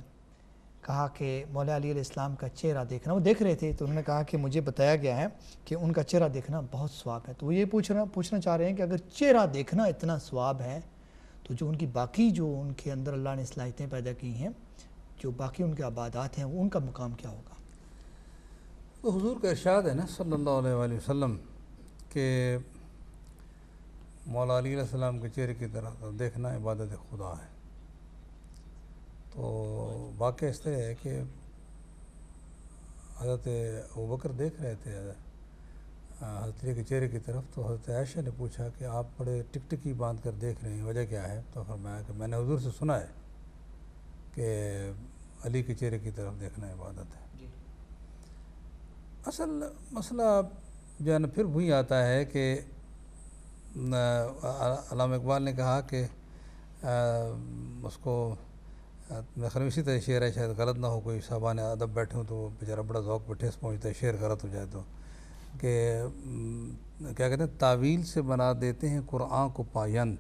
کہا کہ مولا علی علیہ السلام کا چہرہ دیکھنا، وہ دیکھ رہے تھے تو انہوں نے کہا کہ مجھے بتایا گیا ہے کہ ان کا چہرہ دیکھنا بہت ثواب ہے. تو وہ یہ پوچھنا چاہ رہے ہیں کہ اگر چہرہ دیکھنا اتنا ثواب ہے تو جو ان کی باقی جو ان کے اندر اللہ نے صلاحیتیں پیدا کی ہیں، جو باقی ان کے عبادات ہیں، ان کا مقام کیا ہوگا؟ تو حضور کا ارشاد ہے نا صلی اللہ علیہ وآلہ وسلم کہ مولا علی علیہ السلام کے چہرے کی طرف دیکھنا عبادت خدا ہے. تو واقعہ اس طرح ہے کہ حضرت ابوبکر دیکھ رہے تھے حضرت علی کے چہرے کی طرف. تو حضرت عائشہ نے پوچھا کہ آپ بڑے ٹکٹکی باندھ کر دیکھ رہے ہیں، وجہ کیا ہے؟ تو فرمایا کہ میں نے حضور سے سنا ہے کہ علی کے چہرے کی طرف دیکھنا عبادت ہے. اصل مسئلہ جو ہے نا پھر وہی آتا ہے کہ علامہ اقبال نے کہا کہ اس کو میں خیال اسی طرح شعر ہے، شاید غلط نہ ہو، کوئی صاحبان ادب بیٹھے ہوں تو بیچارہ بڑا ذوق پہ ٹھیس پہنچتا ہے شعر غلط ہو جائے تو، کہ کیا کہتے ہیں تعویل سے بنا دیتے ہیں قرآن کو پایند.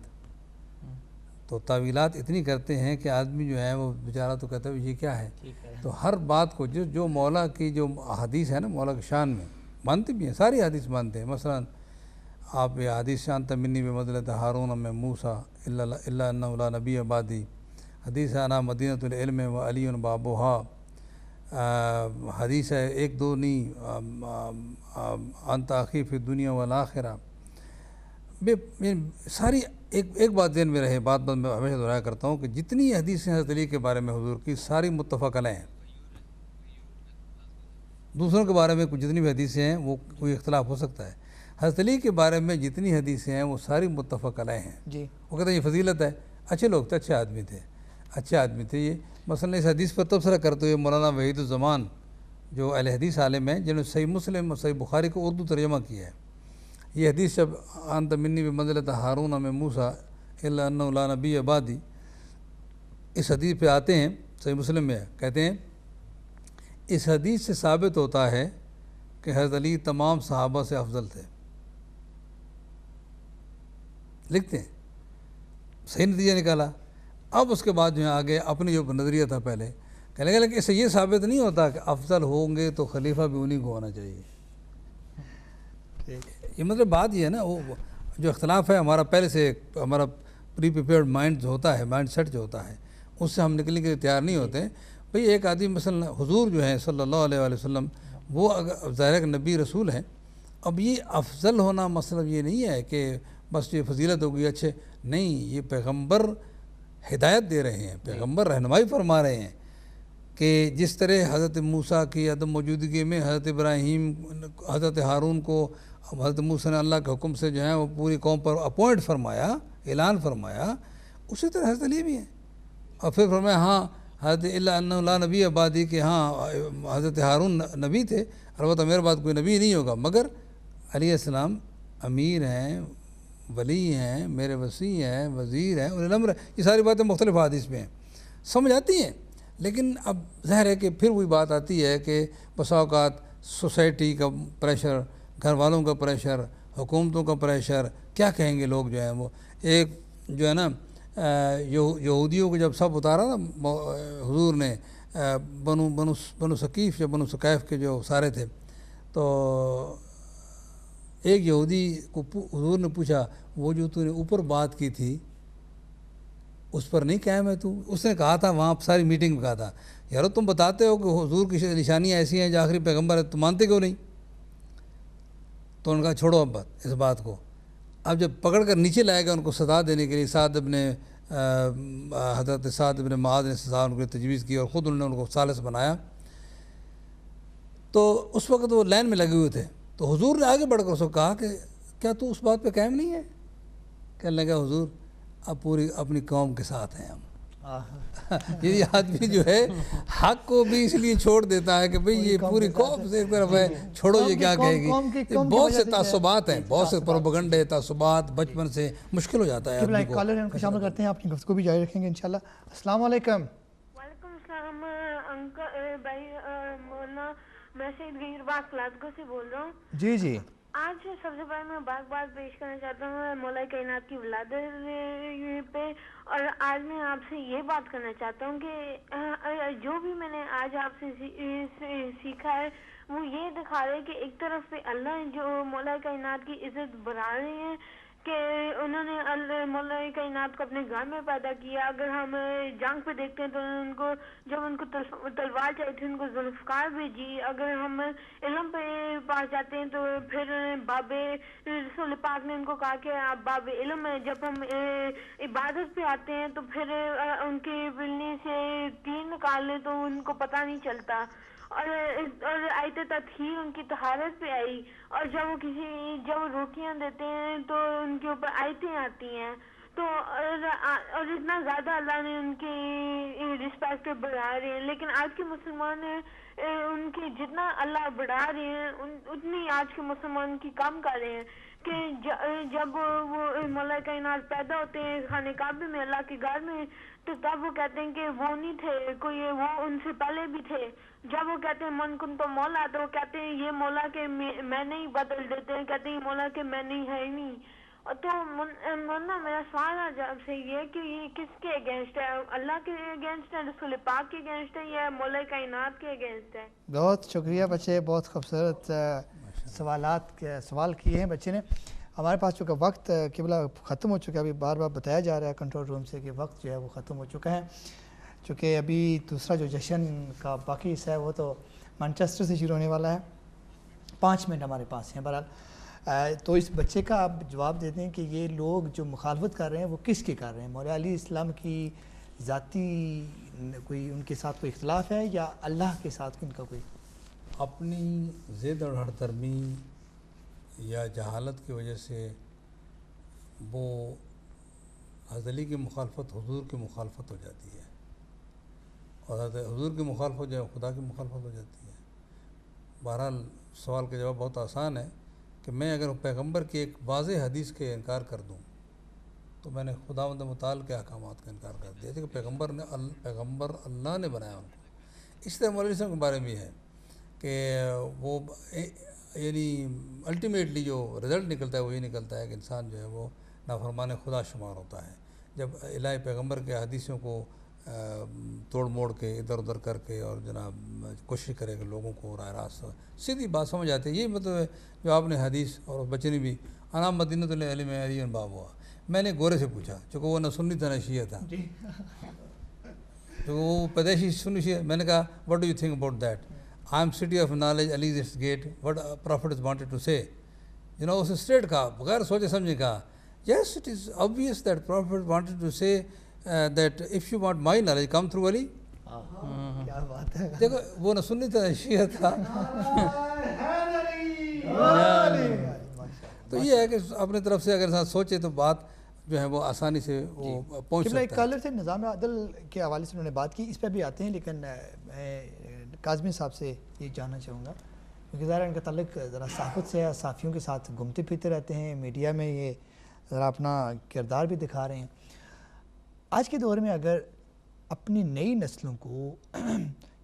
تو تعویلات اتنی کرتے ہیں کہ آدمی جو ہے وہ بیچارہ تو کہتا ہے یہ کیا ہے. تو ہر بات کو جو مولا کی جو حدیث ہے نا مولا کی شان میں مانتے بھی ہیں، ساری حدیث مانتے ہیں. مثلا آپ یہ حدیث شانتا منی بمدلت ہارون میں موسیٰ اللہ انہ لا نبی عبادی، حدیث ہے انا مدینۃ العلم و علی بابوہا، حدیث ہے ایک دو نہیں انت اخی فی الدنیا والآخرہ. ساری ایک بات ذہن میں رہے، بات میں ہمیشہ دہرایا کرتا ہوں کہ جتنی حدیثیں حضرت علی کے بارے میں حضور کی ساری متفق علیہ ہیں. دوسروں کے بارے میں جتنی بھی حدیثیں ہیں وہ کوئی اختلاف ہو سکتا ہے، حضرت علی کے بارے میں جتنی حدیثیں ہیں وہ ساری متفق علیہ ہیں. جی وہ کہتے ہیں یہ فضیلت ہے، اچھے لوگ تھے، اچھے آدمی تھے یہ. مثلا اس حدیث پر تبصرہ کرتے ہوئے مولانا وحید الزمان جو اہل حدیث عالم ہیں، جنہوں نے صحیح مسلم اور صحیح بخاری کو اردو ترجمہ کیا ہے، یہ حدیث جب انت منی بمنزلۃ ہارون میں موسیٰ الا انہ لا نبی عبادی، اس حدیث پہ آتے ہیں، صحیح مسلم میں کہتے ہیں اس حدیث سے ثابت ہوتا ہے کہ حضرت علی تمام صحابہ سے افضل تھے. لکھتے ہیں صحیح نتیجہ نکالا. اب اس کے بعد جو ہے آگے اپنی جو نظریہ تھا پہلے کہنے لگا کہ اس سے یہ ثابت نہیں ہوتا کہ افضل ہوں گے تو خلیفہ بھی انہی کو ہونا چاہیے. یہ مطلب بات یہ ہے نا، وہ جو اختلاف ہے ہمارا پہلے سے ہمارا پری پریپیئرڈ مائنڈ جو ہوتا ہے، مائنڈ سیٹ جو ہوتا ہے، اس سے ہم نکلنے کے لیے تیار نہیں ہوتے. بھئی ایک آدمی مثلا حضور جو ہیں صلی اللہ علیہ وآلہ وسلم وہ ظاہر نبی رسول ہیں. اب یہ افضل ہونا مطلب یہ نہیں ہے کہ بس یہ فضیلت ہوگی اچھے، نہیں، یہ پیغمبر ہدایت دے رہے ہیں، پیغمبر رہنمائی فرما رہے ہیں کہ جس طرح حضرت موسیٰ کی عدم موجودگی میں حضرت ابراہیم حضرت ہارون کو حضرت موسیٰ نے اللہ کے حکم سے جو ہے وہ پوری قوم پر اپوائنٹ فرمایا، اعلان فرمایا، اسی طرح حضرت علی بھی ہیں. اور پھر فرمایا ہاں حضرت اللہ انہ لا نبی عبادی کہ ہاں حضرت ہارون نبی تھے، البتہ میرے بعد کوئی نبی نہیں ہوگا، مگر علیہ السلام امیر ہیں، ولی ہیں، میرے وصی ہیں، وزیر ہیں، اولی الامر. یہ ساری باتیں مختلف حدیث میں ہیں، سمجھ آتی ہیں. لیکن اب ظاہر ہے کہ پھر وہی بات آتی ہے کہ بسا اوقات سوسائٹی کا پریشر، گھر والوں کا پریشر، حکومتوں کا پریشر، کیا کہیں گے لوگ جو ہیں. وہ ایک جو ہے نا یہودیوں کو جب سب اتارا نا حضور نے، بنو ثقیف یا بنو ثقیف کے جو سارے تھے، تو ایک یہودی کو حضور نے پوچھا وہ جو تو نے اوپر بات کی تھی اس پر نہیں قائم ہے تو؟ اس نے کہا تھا وہاں ساری میٹنگ میں کہا تھا یار تم بتاتے ہو کہ حضور کی نشانیاں ایسی ہیں جو آخری پیغمبر ہے، تم مانتے کیوں نہیں؟ تو ان کا چھوڑو اب بات اس بات کو. اب جب پکڑ کر نیچے لائے گا ان کو سزا دینے کے لیے، حضرت سعد ابن معاذ نے سزا ان کو تجویز کی اور خود انہوں نے ان کو ثالث بنایا. تو اس وقت وہ لائن میں لگے ہوئے تھے، تو حضور نے آگے بڑھ کر اس کو کہا کہ کیا تو اس بات پہ قائم نہیں ہے؟ کہنے لگا حضور اب پوری اپنی قوم کے ساتھ ہیں ہم. یہ آدمی جو ہے حق کو بھی اس لیے چھوڑ دیتا ہے کہ بھئی یہ پوری قوم سے ایک طرف ہے، چھوڑو یہ کیا کہے گی. بہت سے تعصبات ہیں، بہت سے پروپیگنڈے تعصبات بچپن سے مشکل ہو جاتا ہے آدمی کو. کالر ہیں ان کو شامل کرتے ہیں، آپ کی گفتگو بھی جاری رکھیں گے انشاءاللہ. السلام علیکم. وعلیکم السلام انکل بھائی مولانا، میں سید غیر باغ گلاسگو سے بول رہا ہوں. جی جی. آج سب سے پہلے میں بات پیش کرنا چاہتا ہوں مولا کائنات کی ولادت پہ، اور آج میں آپ سے یہ بات کرنا چاہتا ہوں کہ جو بھی میں نے آج آپ سے سیکھا ہے وہ یہ دکھا رہے کہ ایک طرف پہ اللہ جو مولا کائنات کی عزت بڑھا رہے ہیں کہ انہوں نے مولا کائنات کو اپنے گھر میں پیدا کیا. اگر ہم جنگ پہ دیکھتے ہیں تو ان کو جب ان کو تلوار چاہیے تھی ان کو ذوالفقار بھیجی. اگر ہم علم پہ پاس جاتے ہیں تو پھر باب رسول پاک نے ان کو کہا کہ آپ باب علم ہے. جب ہم عبادت پہ آتے ہیں تو پھر ان کے بلنے سے تیر نکال لیں تو ان کو پتہ نہیں چلتا. اور آیت تطہیر ان کی طہارت پہ آئی. اور جب وہ روٹیاں دیتے ہیں تو ان کے اوپر آیتیں آتی ہیں. تو اور اتنا زیادہ اللہ نے ان کی رسپیکٹ بڑھا رہے ہیں. لیکن آج کے مسلمان ان کی جتنا اللہ بڑھا رہے ہیں اتنی آج کے مسلمان کی کم کر رہے ہیں. کہ جب وہ مولا کائنات پیدا ہوتے ہیں خانہ کعبہ میں اللہ کے گھر میں تو تب وہ کہتے ہیں کہ وہ نہیں تھے کوئی، وہ ان سے پہلے بھی تھے. جب وہ کہتے ہیں من کن تو مولا تو وہ کہتے ہیں یہ مولا کہ میں نہیں بدل دیتے ہیں، کہتے ہیں یہ مولا کہ میں نہیں ہے ہی نہیں. تو مولانا میرا سوال آج آپ سے یہ کہ یہ کس کے اگینسٹ ہے؟ اللہ کے اگینسٹ ہے، رسول پاک کے اگینسٹ ہے، یا مولا کائنات کے اگینسٹ ہے؟ بہت شکریہ بچے، بہت خوبصورت سوال کیے ہیں بچے نے. ہمارے پاس چونکہ وقت قبلہ ختم ہو چکا ہے، ابھی بار بار بتایا جا رہا ہے کنٹرول روم سے کہ وقت جو ہے وہ ختم ہو چکا ہے. چونکہ ابھی دوسرا جو جشن کا باقی حصہ ہے وہ تو مانچسٹر سے شروع ہونے والا ہے. 5 منٹ ہمارے پاس ہیں. بہرحال تو اس بچے کا آپ جواب دیتے ہیں کہ یہ لوگ جو مخالفت کر رہے ہیں وہ کس کی کر رہے ہیں؟ مولا علیہ السلام کی ذاتی کوئی ان کے ساتھ کوئی اختلاف ہے یا اللہ کے ساتھ ان کا کوئی؟ اپنی ضد اور ہر درمی یا جہالت کی وجہ سے وہ حضرت علی کی مخالفت حضور کی مخالفت ہو جاتی ہے، اور حضور کی مخالفت جو ہے خدا کی مخالفت ہو جاتی ہے. بہرحال سوال کا جواب بہت آسان ہے کہ میں اگر پیغمبر کی ایک واضح حدیث کے انکار کر دوں تو میں نے خداوند متعال کے احکامات کا انکار کر دیا. کہ پیغمبر اللہ نے بنایا ان کو. اس طرح مولا علیہ السلام کے بارے میں یہ ہے کہ وہ یعنی الٹیمیٹلی جو رزلٹ نکلتا ہے وہ یہ نکلتا ہے کہ انسان جو ہے وہ نافرمان خدا شمار ہوتا ہے. جب الہی پیغمبر کے حدیثوں کو توڑ موڑ کے ادھر ادھر کر کے اور جناب کوشش کرے کہ لوگوں کو راہ راست سیدھی بات سمجھ آتی ہے. یہی مطلب ہے جو آپ نے حدیث اور بچے نے بھی انام مدینۃ العلم علی باب ہوا. میں نے گورے سے پوچھا چونکہ وہ نہ سنی تھا نہ شیعہ تھا، تو وہ پیدائشی سنی شیعہ. میں نے کہا what do you think about that? I am city of knowledge, Ali is its gate, what prophet is wanted to say. اس نے اسٹریٹ کہا بغیر سوچے سمجھے کہا yes it is obvious that prophet wanted to say that if you want my knowledge come through Ali. کیا بات ہے. دیکھو وہ نہ سنی تھا شیعہ تھا. تو یہ ہے کہ اپنے طرف سے اگر انسان سوچے تو بات جو ہے وہ آسانی سے وہ پہنچ سکتا ہے. ایک کالر سے نظام عدل کے حوالے سے انہوں نے بات کی، اس پہ بھی آتے ہیں، لیکن میں کاظمی صاحب سے یہ جاننا چاہوں گا کیونکہ ظاہر ان کا تعلق ذرا صحافت سے ہے، صحافیوں کے ساتھ گھومتے پھرتے رہتے ہیں، میڈیا میں یہ ذرا اپنا کردار بھی دکھا رہے ہیں. آج کے دور میں اگر اپنی نئی نسلوں کو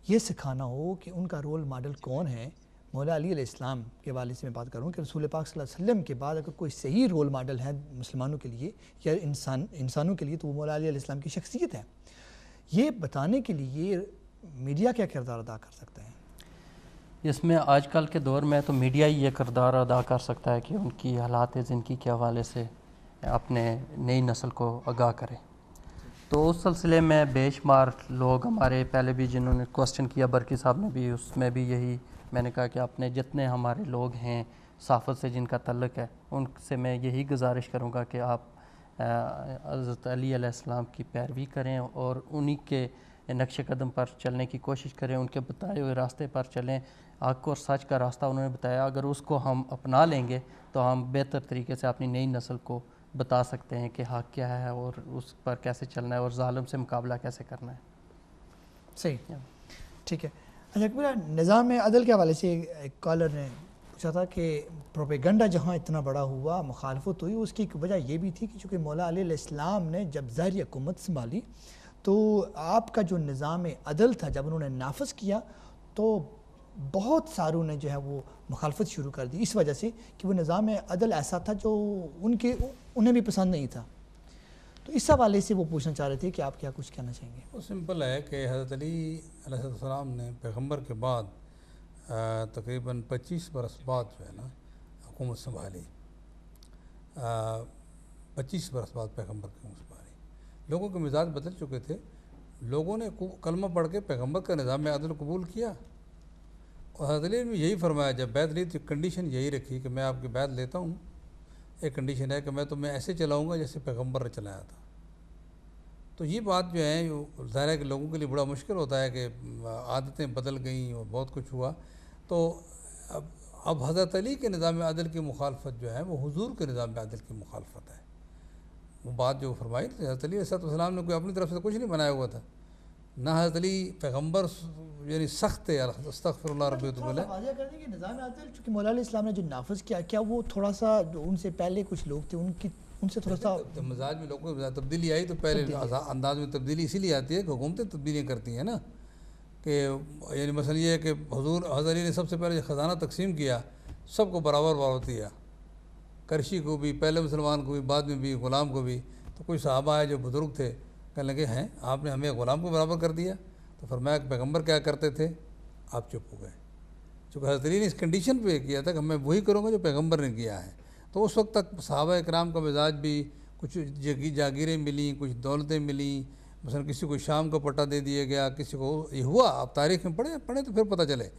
یہ سکھانا ہو کہ ان کا رول ماڈل کون ہے، مولا علی علیہ السلام کے حوالے سے میں بات کروں کہ رسول پاک صلی اللہ علیہ وسلم کے بعد اگر کوئی صحیح رول ماڈل ہے مسلمانوں کے لیے یا انسانوں کے لیے تو وہ مولا علی علیہ السلام کی شخصیت ہے. یہ بتانے کے لیے میڈیا کیا کردار ادا کر سکتا ہے؟ اس میں آج کل کے دور میں تو میڈیا ہی یہ کردار ادا کر سکتا ہے کہ ان کی حالات زندگی کے حوالے سے اپنے نئی نسل کو آگاہ کرے. تو اس سلسلے میں بے شمار لوگ ہمارے پہلے بھی جنہوں نے کوسچن کیا، برکی صاحب نے بھی، اس میں بھی یہی میں نے کہا کہ اپنے جتنے ہمارے لوگ ہیں صحافت سے جن کا تعلق ہے ان سے میں یہی گزارش کروں گا کہ آپ حضرت علی علیہ السلام کی پیروی کریں اور انہی کے نقش قدم پر چلنے کی کوشش کریں، ان کے بتائے ہوئے راستے پر چلیں. حق اور سچ کا راستہ انہوں نے بتایا، اگر اس کو ہم اپنا لیں گے تو ہم بہتر طریقے سے اپنی نئی نسل کو بتا سکتے ہیں کہ حق کیا ہے اور اس پر کیسے چلنا ہے اور ظالم سے مقابلہ کیسے کرنا ہے. صحیح، ٹھیک ہے. اچھا میرا نظام عدل کے حوالے سے ایک کالر نے پوچھا تھا کہ پروپیگنڈا جہاں اتنا بڑا ہوا، مخالفت ہوئی، اس کی ایک وجہ یہ بھی تھی کہ چونکہ مولا علیہ السلام نے جب ظاہری حکومت سنبھالی تو آپ کا جو نظام عدل تھا جب انہوں نے نافذ کیا تو بہت ساروں نے جو ہے وہ مخالفت شروع کر دی اس وجہ سے کہ وہ نظام عدل ایسا تھا جو انہیں بھی پسند نہیں تھا. تو اس حوالے سے وہ پوچھنا چاہ رہے تھے کہ آپ کیا کچھ کہنا چاہیں گے؟ وہ سمپل ہے کہ حضرت علی علیہ السلام نے پیغمبر کے بعد تقریباً 25 برس بعد جو ہے نا حکومت سنبھالی. 25 برس بعد پیغمبر کی حکومت سنبھالی. لوگوں کے مزاج بدل چکے تھے. لوگوں نے کلمہ پڑھ کے پیغمبر کا نظام عدل قبول کیا اور حضرت علی نے بھی یہی فرمایا. جب بیعت لی تو کنڈیشن یہی رکھی کہ میں آپ کی بیعت لیتا ہوں، ایک کنڈیشن ہے کہ میں تمہیں ایسے چلاؤں گا جیسے پیغمبر نے چلایا تھا. تو یہ بات جو ہے ظاہر ہے کہ لوگوں کے لیے بڑا مشکل ہوتا ہے کہ عادتیں بدل گئیں اور بہت کچھ ہوا. تو اب حضرت علی کے نظام عدل کی مخالفت جو ہے وہ حضور کے نظام عدل کی مخالفت ہے. وہ بات جو فرمائی تھی حضرت علی علیہ السلام نے کوئی اپنی طرف سے کچھ نہیں بنایا ہوا تھا. نہ حضرت علی پیغمبر یعنی سخت ہے، استغفر اللہ ربی تو بولے. واضح کر دیں کہ نظام عدل چونکہ مولا علیہ السلام نے جو نافذ کیا، کیا وہ تھوڑا سا جو ان سے پہلے کچھ لوگ تھے ان سے تھوڑا سا مزاج میں لوگوں کی تبدیلی آئی؟ تو پہلے انداز میں تبدیلی اسی لیے آتی ہے کہ حکومتیں تبدیلیاں کرتی ہیں نا. کہ یعنی مثلا یہ ہے کہ حضرت علی نے سب سے پہلے خزانہ تقسیم کیا، سب کو برابر دیا، کرشی کو بھی، پہلے مسلمان کو بھی، بعد میں بھی غلام کو بھی. تو کوئی صحابہ آئے جو بزرگ تھے کہنے لگے ہیں آپ نے ہمیں غلام کو برابر کر دیا. تو فرمایا کہ پیغمبر کیا کرتے تھے؟ آپ چپ ہو گئے. چونکہ حضرت علی نے اس کنڈیشن پہ کیا تھا کہ میں وہی کروں گا جو پیغمبر نے کیا ہے. تو اس وقت تک صحابہ اکرام کا مزاج بھی، کچھ جاگیریں ملیں، کچھ دولتیں ملیں، مثلا کسی کو شام کا پٹا دے دیا گیا، کسی کو یہ ہوا. آپ تاریخ میں پڑھیں تو پھر پتہ چلے.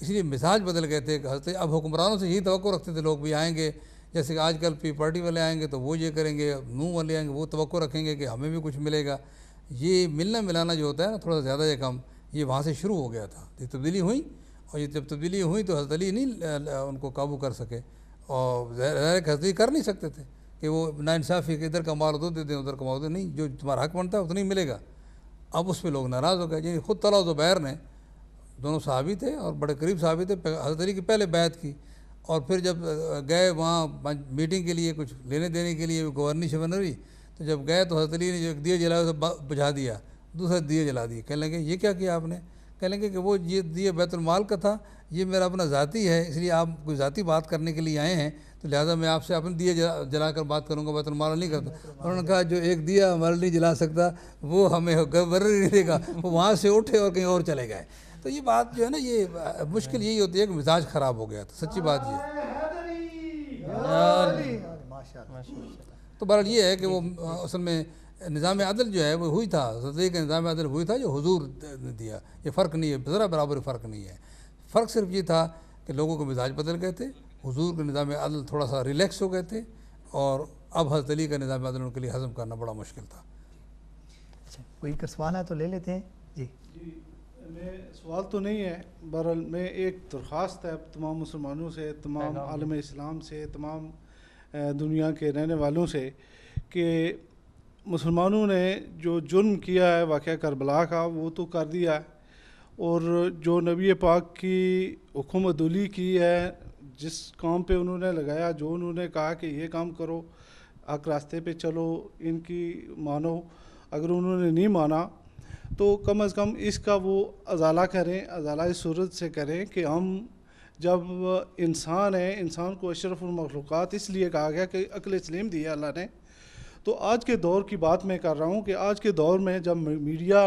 اس لیے مزاج بدل گئے تھے کہ حضرت اب حکمرانوں سے یہی توقع رکھتے تھے لوگ بھی آئیں گے، جیسے کہ آج کل پی پارٹی والے آئیں گے تو وہ یہ کریں گے، نوں والے آئیں گے وہ توقع رکھیں گے کہ ہمیں بھی کچھ ملے گا. یہ ملنا ملانا جو ہوتا ہے نا تھوڑا سا زیادہ یا کم، یہ وہاں سے شروع ہو گیا تھا. یہ تبدیلی ہوئی اور یہ جب تبدیلی ہوئی تو حضرت علی نہیں ان کو قابو کر سکے. اور ظاہر حضرت علی کر نہیں سکتے تھے کہ وہ ناانصافی کہ ادھر کا مال ادھر دے دیں ادھر کا مال ادھر نہیں، جو تمہارا حق بنتا ہے اتنا ہی ملے گا. اب اس پہ لوگ ناراض ہو گئے. یعنی خود طلحہ و زبیر نے، دونوں صحابی تھے اور بڑے قریب صحابی تھے، حضرت علی کی پہلے بیعت کی اور پھر جب گئے وہاں میٹنگ کے لیے کچھ لینے دینے کے لیے گورنی شورنری، تو جب گئے تو حضرت علی نے جو ایک دیے جلایا اسے بجھا دیا، دوسرا دیے جلا دیے. کہنے لگے یہ کیا کیا آپ نے؟ کہنے لگے کہ وہ یہ دیے بیت المال کا تھا، یہ میرا اپنا ذاتی ہے، اس لیے آپ کوئی ذاتی بات کرنے کے لیے آئے ہیں تو لہٰذا میں آپ سے اپنے دیے جلا کر بات کروں گا، بیت المال نہیں کرتا. انہوں نے کہا جو ایک دیا ہمارے نہیں جلا سکتا وہ ہمیں گورنر نہیں دے گا. وہ وہاں سے اٹھے اور کہیں اور چلے گئے. تو یہ بات جو ہے نا یہ مشکل یہی ہوتی ہے کہ مزاج خراب ہو گیا تھا، سچی بات یہ. تو بہرحال یہ ہے کہ وہ اصل میں نظام عدل جو ہے وہ ہوئی تھا، حضرت علی کا نظام عدل ہوئی تھا جو حضور نے دیا. یہ فرق نہیں ہے، ذرا برابر فرق نہیں ہے. فرق صرف یہ تھا کہ لوگوں کے مزاج بدل گئے تھے. حضور کے نظام عدل تھوڑا سا ریلیکس ہو گئے تھے اور اب حضرت علی کا نظام عدل ان کے لیے ہضم کرنا بڑا مشکل تھا. اچھا کوئی سوال ہے تو لے لیتے ہیں. جی میں سوال تو نہیں ہے، بہرحال میں ایک درخواست ہے تمام مسلمانوں سے، تمام عالم اسلام سے، تمام دنیا کے رہنے والوں سے کہ مسلمانوں نے جو جرم کیا ہے واقعہ کربلا کا وہ تو کر دیا ہے، اور جو نبی پاک کی حکم عدولی کی ہے، جس کام پہ انہوں نے لگایا، جو انہوں نے کہا کہ یہ کام کرو، حق راستے پہ چلو، ان کی مانو، اگر انہوں نے نہیں مانا تو کم از کم اس کا وہ ازالہ کریں، ازالہ اس صورت سے کریں کہ ہم جب انسان ہے، انسان کو اشرف المخلوقات اس لیے کہا گیا کہ عقل سلیم دی ہے اللہ نے. تو آج کے دور کی بات میں کر رہا ہوں کہ آج کے دور میں جب میڈیا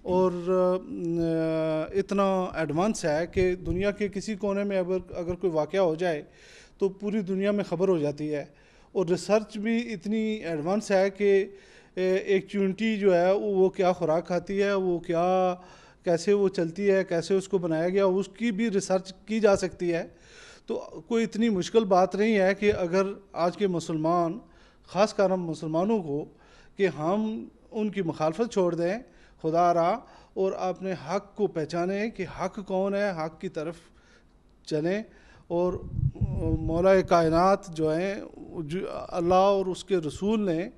اور اتنا ایڈوانس ہے کہ دنیا کے کسی کونے میں اگر کوئی واقعہ ہو جائے تو پوری دنیا میں خبر ہو جاتی ہے، اور ریسرچ بھی اتنی ایڈوانس ہے کہ ایک چونٹی جو ہے وہ کیا خوراک کھاتی ہے، وہ کیسے وہ چلتی ہے، کیسے اس کو بنایا گیا، اس کی بھی ریسرچ کی جا سکتی ہے. تو کوئی اتنی مشکل بات نہیں ہے کہ اگر آج کے مسلمان، خاص کر ہم مسلمانوں کو، کہ ہم ان کی مخالفت چھوڑ دیں خدا را اور اپنے حق کو پہچانیں کہ حق کون ہے، حق کی طرف چلیں اور مولا کائنات جو ہیں اللہ اور اس کے رسول نے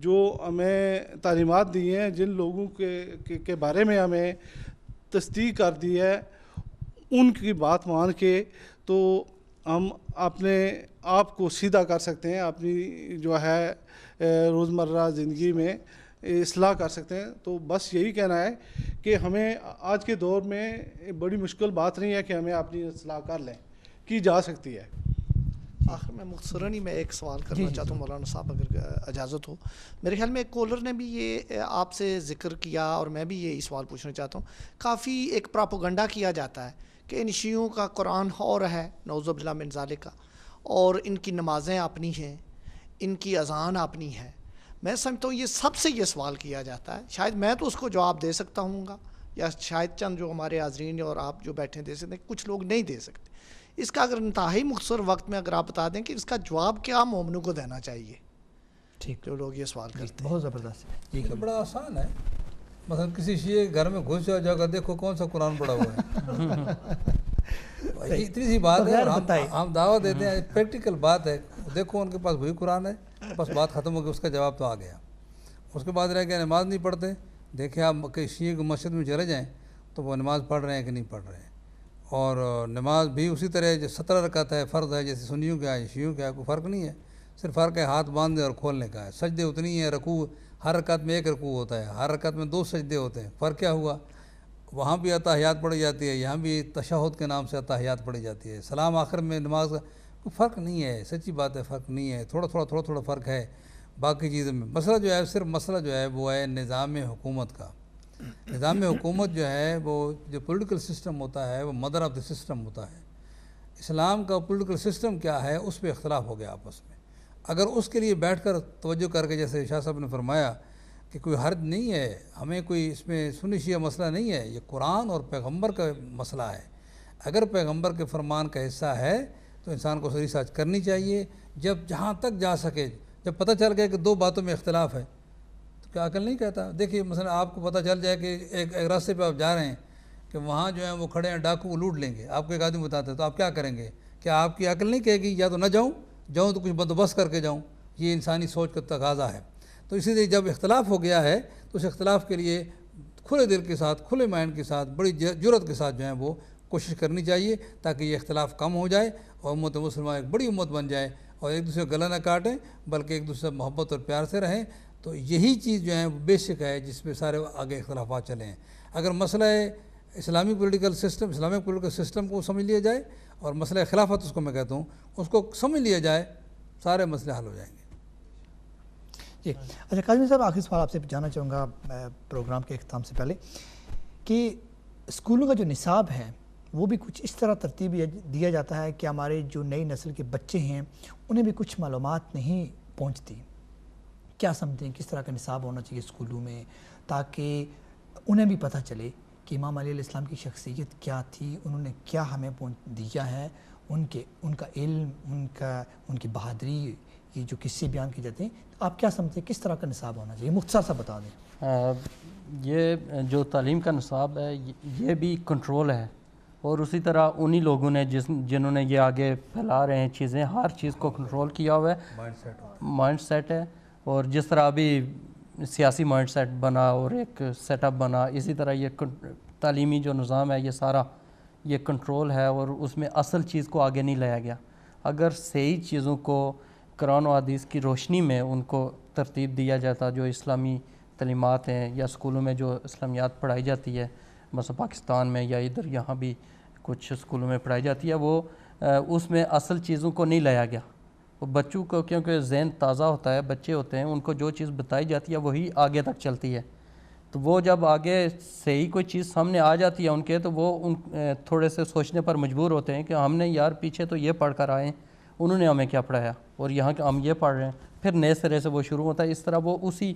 جو ہمیں تعلیمات دی ہیں، جن لوگوں کے بارے میں ہمیں تصدیق کر دی ہے، ان کی بات مان کے تو ہم اپنے آپ کو سیدھا کر سکتے ہیں، اپنی جو ہے روزمرہ زندگی میں اصلاح کر سکتے ہیں. تو بس یہی کہنا ہے کہ ہمیں آج کے دور میں بڑی مشکل بات نہیں ہے کہ ہمیں اپنی اصلاح کر لیں، کی جا سکتی ہے. آخر میں مختصراً ہی میں ایک سوال کرنا چاہتا ہوں مولانا صاحب، اگر اجازت ہو. میرے خیال میں ایک کالر نے بھی یہ آپ سے ذکر کیا اور میں بھی یہی سوال پوچھنا چاہتا ہوں. کافی ایک پراپوگنڈا کیا جاتا ہے کہ ان شیعوں کا قرآن اور ہے، نعوذ باللہ من ذالک کا، اور ان کی نمازیں اپنی ہیں، ان کی اذان اپنی ہے. میں سمجھتا ہوں یہ سب سے یہ سوال کیا جاتا ہے. شاید میں تو اس کو جواب دے سکتا ہوں گا، یا شاید چند جو ہمارے حاضرین اور آپ جو بیٹھے دے سکتے ہیں، کچھ لوگ نہیں دے سکتے. اس کا اگر انتہائی مختصر وقت میں اگر آپ بتا دیں کہ اس کا جواب کیا مومنوں کو دینا چاہیے، ٹھیک، جو لوگ یہ سوال کرتے ہیں. بہت زبردست. یہ بڑا آسان ہے. مثلا کسی شیعہ کے گھر میں گھس جا کر دیکھو کون سا قرآن پڑھا ہوا ہے. اتنی سی بات ہے. ہم دعوت دیتے ہیں، پریکٹیکل بات ہے. دیکھو ان کے پاس وہی قرآن ہے، بس بات ختم ہو گئی، اس کا جواب تو آ گیا. اس کے بعد رہ گیا نماز نہیں پڑھتے. دیکھیں آپ کہ شیعہ کی مسجد میں چلے جائیں تو وہ نماز پڑھ رہے ہیں کہ نہیں پڑھ رہے ہیں. اور نماز بھی اسی طرح جو 17 رکعت ہے فرض ہے، جیسے سنیوں کا ہے شیعوں کا ہے، کوئی فرق نہیں ہے. صرف فرق ہے ہاتھ باندھنے اور کھولنے کا ہے. سجدے اتنی ہیں، رکوع ہر رکعت میں 1 رکوع ہوتا ہے، ہر رکعت میں 2 سجدے ہوتے ہیں. فرق کیا ہوا؟ وہاں بھی اتحیات پڑھی جاتی ہے، یہاں بھی تشہد کے نام سے اتحیات پڑھی جاتی ہے. سلام آخر میں نماز کا کوئی فرق نہیں ہے. سچی بات ہے، فرق نہیں ہے. تھوڑا فرق ہے باقی چیزوں میں. مسئلہ جو ہے صرف مسئلہ جو ہے وہ ہے نظام حکومت کا. نظام حکومت جو ہے وہ جو پولیٹیکل سسٹم ہوتا ہے وہ مدر آف دا سسٹم ہوتا ہے. اسلام کا پولیٹیکل سسٹم کیا ہے اس پہ اختلاف ہو گیا آپس میں. اگر اس کے لیے بیٹھ کر توجہ کر کے، جیسے شاہ صاحب نے فرمایا کہ کوئی حرج نہیں ہے، ہمیں کوئی اس میں سنی شیعہ مسئلہ نہیں ہے، یہ قرآن اور پیغمبر کا مسئلہ ہے. اگر پیغمبر کے فرمان کا حصہ ہے تو انسان کو ریسرچ کرنی چاہیے. جہاں تک جا سکے، جب پتہ چل گیا کہ 2 باتوں میں اختلاف ہے تو کیا عقل نہیں کہتا. دیکھیے مثلا آپ کو پتہ چل جائے کہ ایک راستے پہ آپ جا رہے ہیں کہ وہاں جو ہے وہ کھڑے ہیں ڈاکو، وہ لوٹ لیں گے. آپ کو ایک آدمی بتاتے ہیں تو آپ کیا کریں گے؟ کیا آپ کی عقل نہیں کہے گی یا تو نہ جاؤں تو کچھ بندوبست کر کے جاؤں؟ یہ انسانی سوچ کا تقاضا ہے. تو اسی لیے جب اختلاف ہو گیا ہے تو اس اختلاف کے لیے کھلے دل کے ساتھ، کھلے مائنڈ کے ساتھ، بڑی جرأت کے ساتھ جو ہے وہ کوشش کرنی چاہیے تاکہ یہ اختلاف کم ہو جائے اور امت مسلمہ ایک بڑی امت بن جائے اور ایک دوسرے کو گلا نہ کاٹیں بلکہ ایک دوسرے سے محبت اور پیار سے رہیں. تو یہی چیز جو ہے وہ بیسک ہے جس میں سارے آگے اختلافات چلے ہیں. اگر مسئلہ اسلامی political system, Islamic political system کو سمجھ لیا جائے اور مسئلہ خلافت اس کو میں کہتا ہوں اس کو سمجھ لیا جائے، سارے مسئلے حل ہو جائیں گے. جی اچھا کاظمی صاحب، آخری سوال آپ سے جاننا چاہوں گا پروگرام کے اختتام سے پہلے کہ اسکولوں کا جو نصاب ہے وہ بھی کچھ اس طرح ترتیب دیا جاتا ہے کہ ہمارے جو نئی نسل کے بچے ہیں انہیں بھی کچھ معلومات نہیں پہنچتی. کیا سمجھتے ہیں کس طرح کا نصاب ہونا چاہیے اسکولوں میں تاکہ انہیں بھی پتہ چلے کہ امام علیہ السلام کی شخصیت کیا تھی، انہوں نے کیا ہمیں دیا ہے، ان کا علم، ان کی بہادری، یہ جو قصے بیان کی جاتے ہیں. آپ کیا سمجھتے ہیں کس طرح کا نصاب ہونا چاہیے؟ مختصر سا بتا دیں. یہ جو تعلیم کا نصاب ہے یہ بھی کنٹرول ہے، اور اسی طرح انہی لوگوں نے جنہوں نے یہ آگے پھیلا رہے ہیں چیزیں، ہر چیز کو کنٹرول کیا ہوا ہے. مائنڈ سیٹ ہے، اور جس طرح ابھی سیاسی مائنڈ سیٹ بنا اور ایک سیٹ اپ بنا، اسی طرح یہ تعلیمی جو نظام ہے یہ سارا یہ کنٹرول ہے اور اس میں اصل چیز کو آگے نہیں لایا گیا. اگر صحیح چیزوں کو قرآن و حدیث کی روشنی میں ان کو ترتیب دیا جاتا، جو اسلامی تعلیمات ہیں یا اسکولوں میں جو اسلامیات پڑھائی جاتی ہے مثلا پاکستان میں یا ادھر یہاں بھی کچھ اسکولوں میں پڑھائی جاتی ہے، وہ اس میں اصل چیزوں کو نہیں لایا گیا. وہ بچوں کو کیونکہ ذہن تازہ ہوتا ہے، بچے ہوتے ہیں، ان کو جو چیز بتائی جاتی ہے وہی آگے تک چلتی ہے. تو وہ جب آگے صحیح کوئی چیز سامنے آ جاتی ہے ان کے، تو وہ تھوڑے سے سوچنے پر مجبور ہوتے ہیں کہ ہم نے یار پیچھے تو یہ پڑھ کر آئے ہیں، انہوں نے ہمیں کیا پڑھایا اور یہاں ہم یہ پڑھ رہے ہیں. پھر نئے سرے سے وہ شروع ہوتا ہے. اس طرح وہ اسی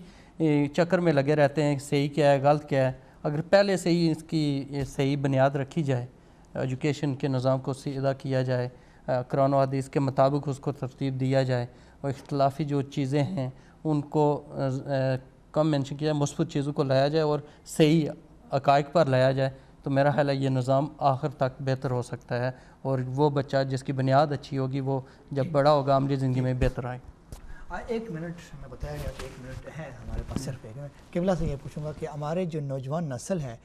چکر میں لگے رہتے ہیں کہ صحیح کیا ہے غلط کیا ہے. اگر پہلے سے ہی اس کی صحیح بنیاد رکھی جائے، ایجوکیشن کے نظام کو سیدھا کیا جائے، قرآن و حدیث کے مطابق اس کو ترتیب دیا جائے اور اختلافی جو چیزیں ہیں ان کو کم مینشن کیا جائے، مثبت چیزوں کو لایا جائے اور صحیح حقائق پر لایا جائے، تو تو میرا خیال ہے یہ نظام آخر تک بہتر ہو سکتا ہے، اور وہ بچہ جس کی بنیاد اچھی ہوگی وہ جب بڑا ہوگا عملی زندگی میں بہتر آئے. 1 منٹ میں بتایا گیا کہ 1 منٹ ہے ہمارے پاس، صرف 1 منٹ. قبلہ سے یہ پوچھوں گا کہ ہمارے جو نوجوان نسل ہے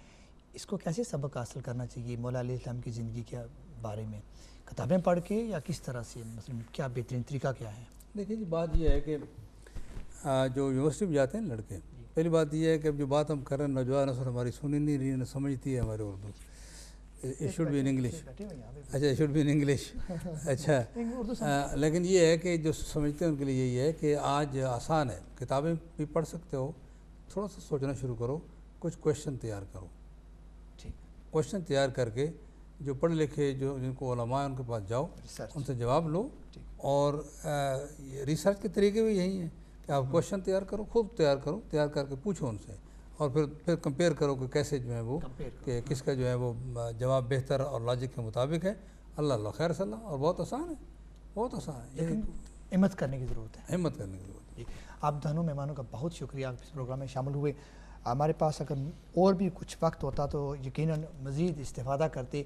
اس کو کیسے سبق حاصل کرنا چاہیے مولا علیہ السلام کی زندگی کے بارے میں، کتابیں پڑھ کے یا کس طرح سے، مثلا کیا بہترین طریقہ کیا ہے؟ دیکھیے جی بات یہ ہے کہ جو یونیورسٹی میں جاتے ہیں لڑکے، پہلی بات یہ ہے کہ جو بات ہم کر رہے ہیں نوجوان نسل ہماری سنی نہیں رہی، نہ سمجھتی ہے ہماری Urdu. It should be in English. اچھا it should be in English. اچھا لیکن یہ ہے کہ جو سمجھتے ہیں ان کے لیے یہی ہے کہ آج آسان ہے، کتابیں بھی پڑھ سکتے ہو، تھوڑا سا سوچنا شروع کرو، کچھ کویشچن تیار کرو. کویشچن تیار کر کے جو پڑھے لکھے جو جن کو علماء ہیں ان کے پاس جاؤ، ان سے جواب لو. اور ریسرچ کے طریقے بھی یہی ہیں کہ آپ کویشچن تیار کرو، خود تیار کرو، تیار کر کے پوچھو ان سے، اور پھر کمپیئر کرو کہ کیسے جو ہے وہ کہ کس کا جو ہے وہ جواب بہتر اور لاجک کے مطابق ہے. اللہ خیر صلی اللہ. اور بہت آسان ہے، بہت آسان ہے، لیکن ہمت کرنے کی ضرورت ہے. ہمت کرنے کی ضرورت ہے. آپ دونوں مہمانوں کا بہت شکریہ آپ اس پروگرام میں شامل ہوئے. ہمارے پاس اگر اور بھی کچھ وقت ہوتا تو یقیناً مزید استفادہ کرتے.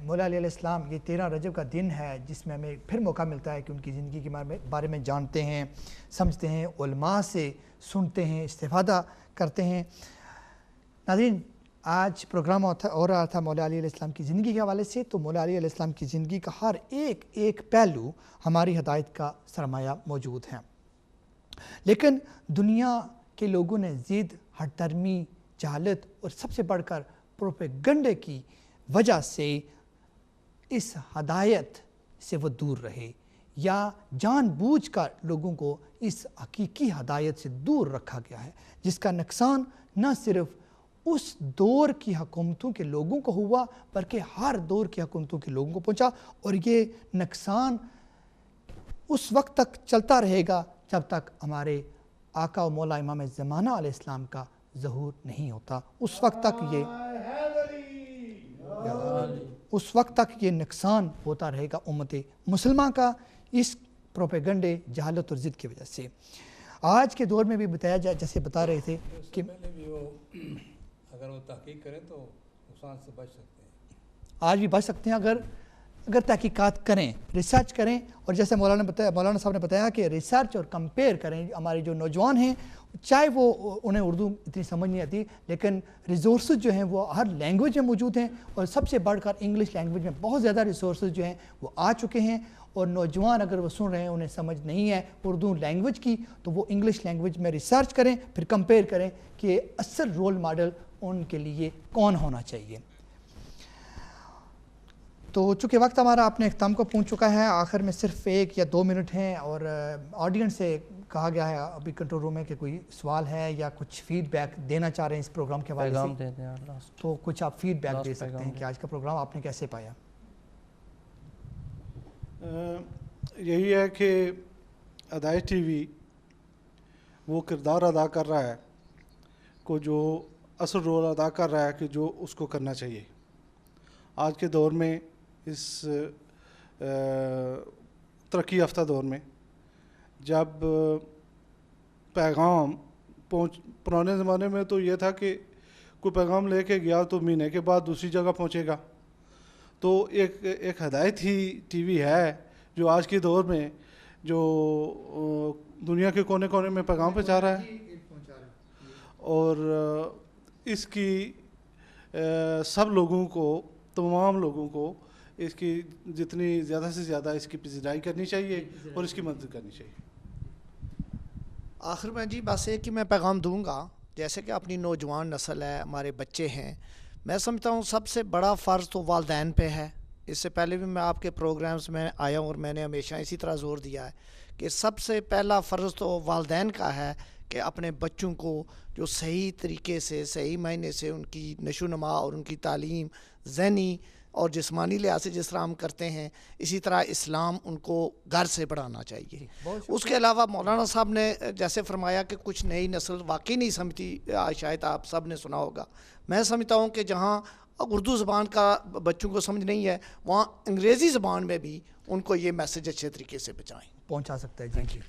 مولا علیہ السلام، یہ 13 رجب کا دن ہے جس میں ہمیں پھر موقع ملتا ہے کہ ان کی زندگی کے بارے میں جانتے ہیں، سمجھتے ہیں، علماء سے سنتے ہیں، استفادہ کرتے ہیں. ناظرین، آج پروگرام ہو رہا تھا مولا علیہ السلام کی زندگی کے حوالے سے، تو مولا علیہ السلام کی زندگی کا ہر ایک پہلو ہماری ہدایت کا سرمایہ موجود ہے. لیکن دنیا کے لوگوں نے ضد، ہٹ درمی، جہالت اور سب سے بڑھ کر پروپیگنڈے کی وجہ سے اس ہدایت سے وہ دور رہے، یا جان بوجھ کر لوگوں کو اس حقیقی ہدایت سے دور رکھا گیا ہے، جس کا نقصان نہ صرف اس دور کی حکومتوں کے لوگوں کو ہوا بلکہ ہر دور کی حکومتوں کے لوگوں کو پہنچا. اور یہ نقصان اس وقت تک چلتا رہے گا جب تک ہمارے آقا و مولا امام زمانہ علیہ السلام کا ظہور نہیں ہوتا. اس وقت تک یہ نقصان ہوتا رہے گا امت مسلمہ کا، اس پروپیگنڈے، جہالت اور ضد کی وجہ سے. آج کے دور میں بھی بتایا جائے، جیسے بتا رہے تھے کہ اگر وہ تحقیق کریں تو نقصان سے بچ سکتے ہیں. آج بھی بچ سکتے ہیں اگر تحقیقات کریں، ریسرچ کریں. اور جیسے مولانا صاحب نے بتایا کہ ریسرچ اور کمپیئر کریں. ہمارے جو نوجوان ہیں چاہے وہ انہیں اردو اتنی سمجھ نہیں آتی، لیکن ریسورسز جو ہیں وہ ہر لینگویج میں موجود ہیں، اور سب سے بڑھ کر انگلش لینگویج میں بہت زیادہ ریسورسز جو ہیں وہ آ چکے ہیں. اور نوجوان اگر وہ سن رہے ہیں انہیں سمجھ نہیں ہے اردو لینگویج کی، تو وہ انگلش لینگویج میں ریسرچ کریں، پھر کمپیئر کریں کہ اصل رول ماڈل ان کے لیے کون ہونا چاہیے. تو چونکہ وقت ہمارا اپنے اختتام کو پہنچ چکا ہے، آخر میں صرف 1 یا 2 منٹ ہیں، اور آڈینس سے کہا گیا ہے ابھی کنٹرول روم میں کہ کوئی سوال ہے یا کچھ فیڈ بیک دینا چاہ رہے ہیں اس پروگرام کے حوالے سے، تو کچھ آپ فیڈ بیک دے سکتے ہیں کہ آج کا پروگرام آپ نے کیسے پایا؟ یہی ہے کہ ہدایت ٹی وی وہ کردار ادا کر رہا ہے کو جو اصل رول ادا کر رہا ہے کہ جو اس کو کرنا چاہیے. آج کے دور میں، اس ترقی یافتہ دور میں، جب پیغام پرانے زمانے میں تو یہ تھا کہ کوئی پیغام لے کے گیا تو مہینے کے بعد دوسری جگہ پہنچے گا. تو ایک ہدایت ہی ٹی وی ہے جو آج کے دور میں جو دنیا کے کونے کونے میں پیغام پہنچا رہا ہے، اور اس کی سب لوگوں کو، تمام لوگوں کو اس کی جتنی زیادہ سے زیادہ اس کی پذیرائی کرنی چاہیے اور اس کی مدد کرنی چاہیے. آخر میں جی بس ایک کہ میں پیغام دوں گا، جیسے کہ اپنی نوجوان نسل ہے، ہمارے بچے ہیں، میں سمجھتا ہوں سب سے بڑا فرض تو والدین پہ ہے. اس سے پہلے بھی میں آپ کے پروگرامز میں آیا ہوں اور میں نے ہمیشہ اسی طرح زور دیا ہے کہ سب سے پہلا فرض تو والدین کا ہے کہ اپنے بچوں کو جو صحیح طریقے سے، صحیح معنی سے ان کی نشو و نما اور ان کی تعلیم ذہنی اور جسمانی لحاظ سے جس طرح ہم کرتے ہیں، اسی طرح اسلام ان کو گھر سے پڑھانا چاہیے. اس کے علاوہ مولانا صاحب نے جیسے فرمایا کہ کچھ نئی نسل واقعی نہیں سمجھتی، شاید آپ سب نے سنا ہوگا. میں سمجھتا ہوں کہ جہاں اردو زبان کا بچوں کو سمجھ نہیں ہے، وہاں انگریزی زبان میں بھی ان کو یہ میسج اچھے طریقے سے پہنچا سکتا ہے. جی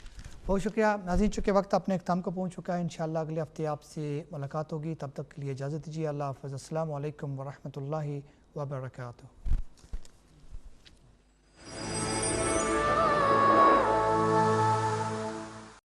بہت شکریہ ناظرین، چونکہ وقت اپنے اختتام کو پہنچ چکا ہے، انشاءاللہ اگلے ہفتے آپ سے ملاقات ہوگی، تب تک کے لیے اجازت دیجیے، اللہ حافظ، السلام علیکم ورحمۃ اللہ وبرکاتہ۔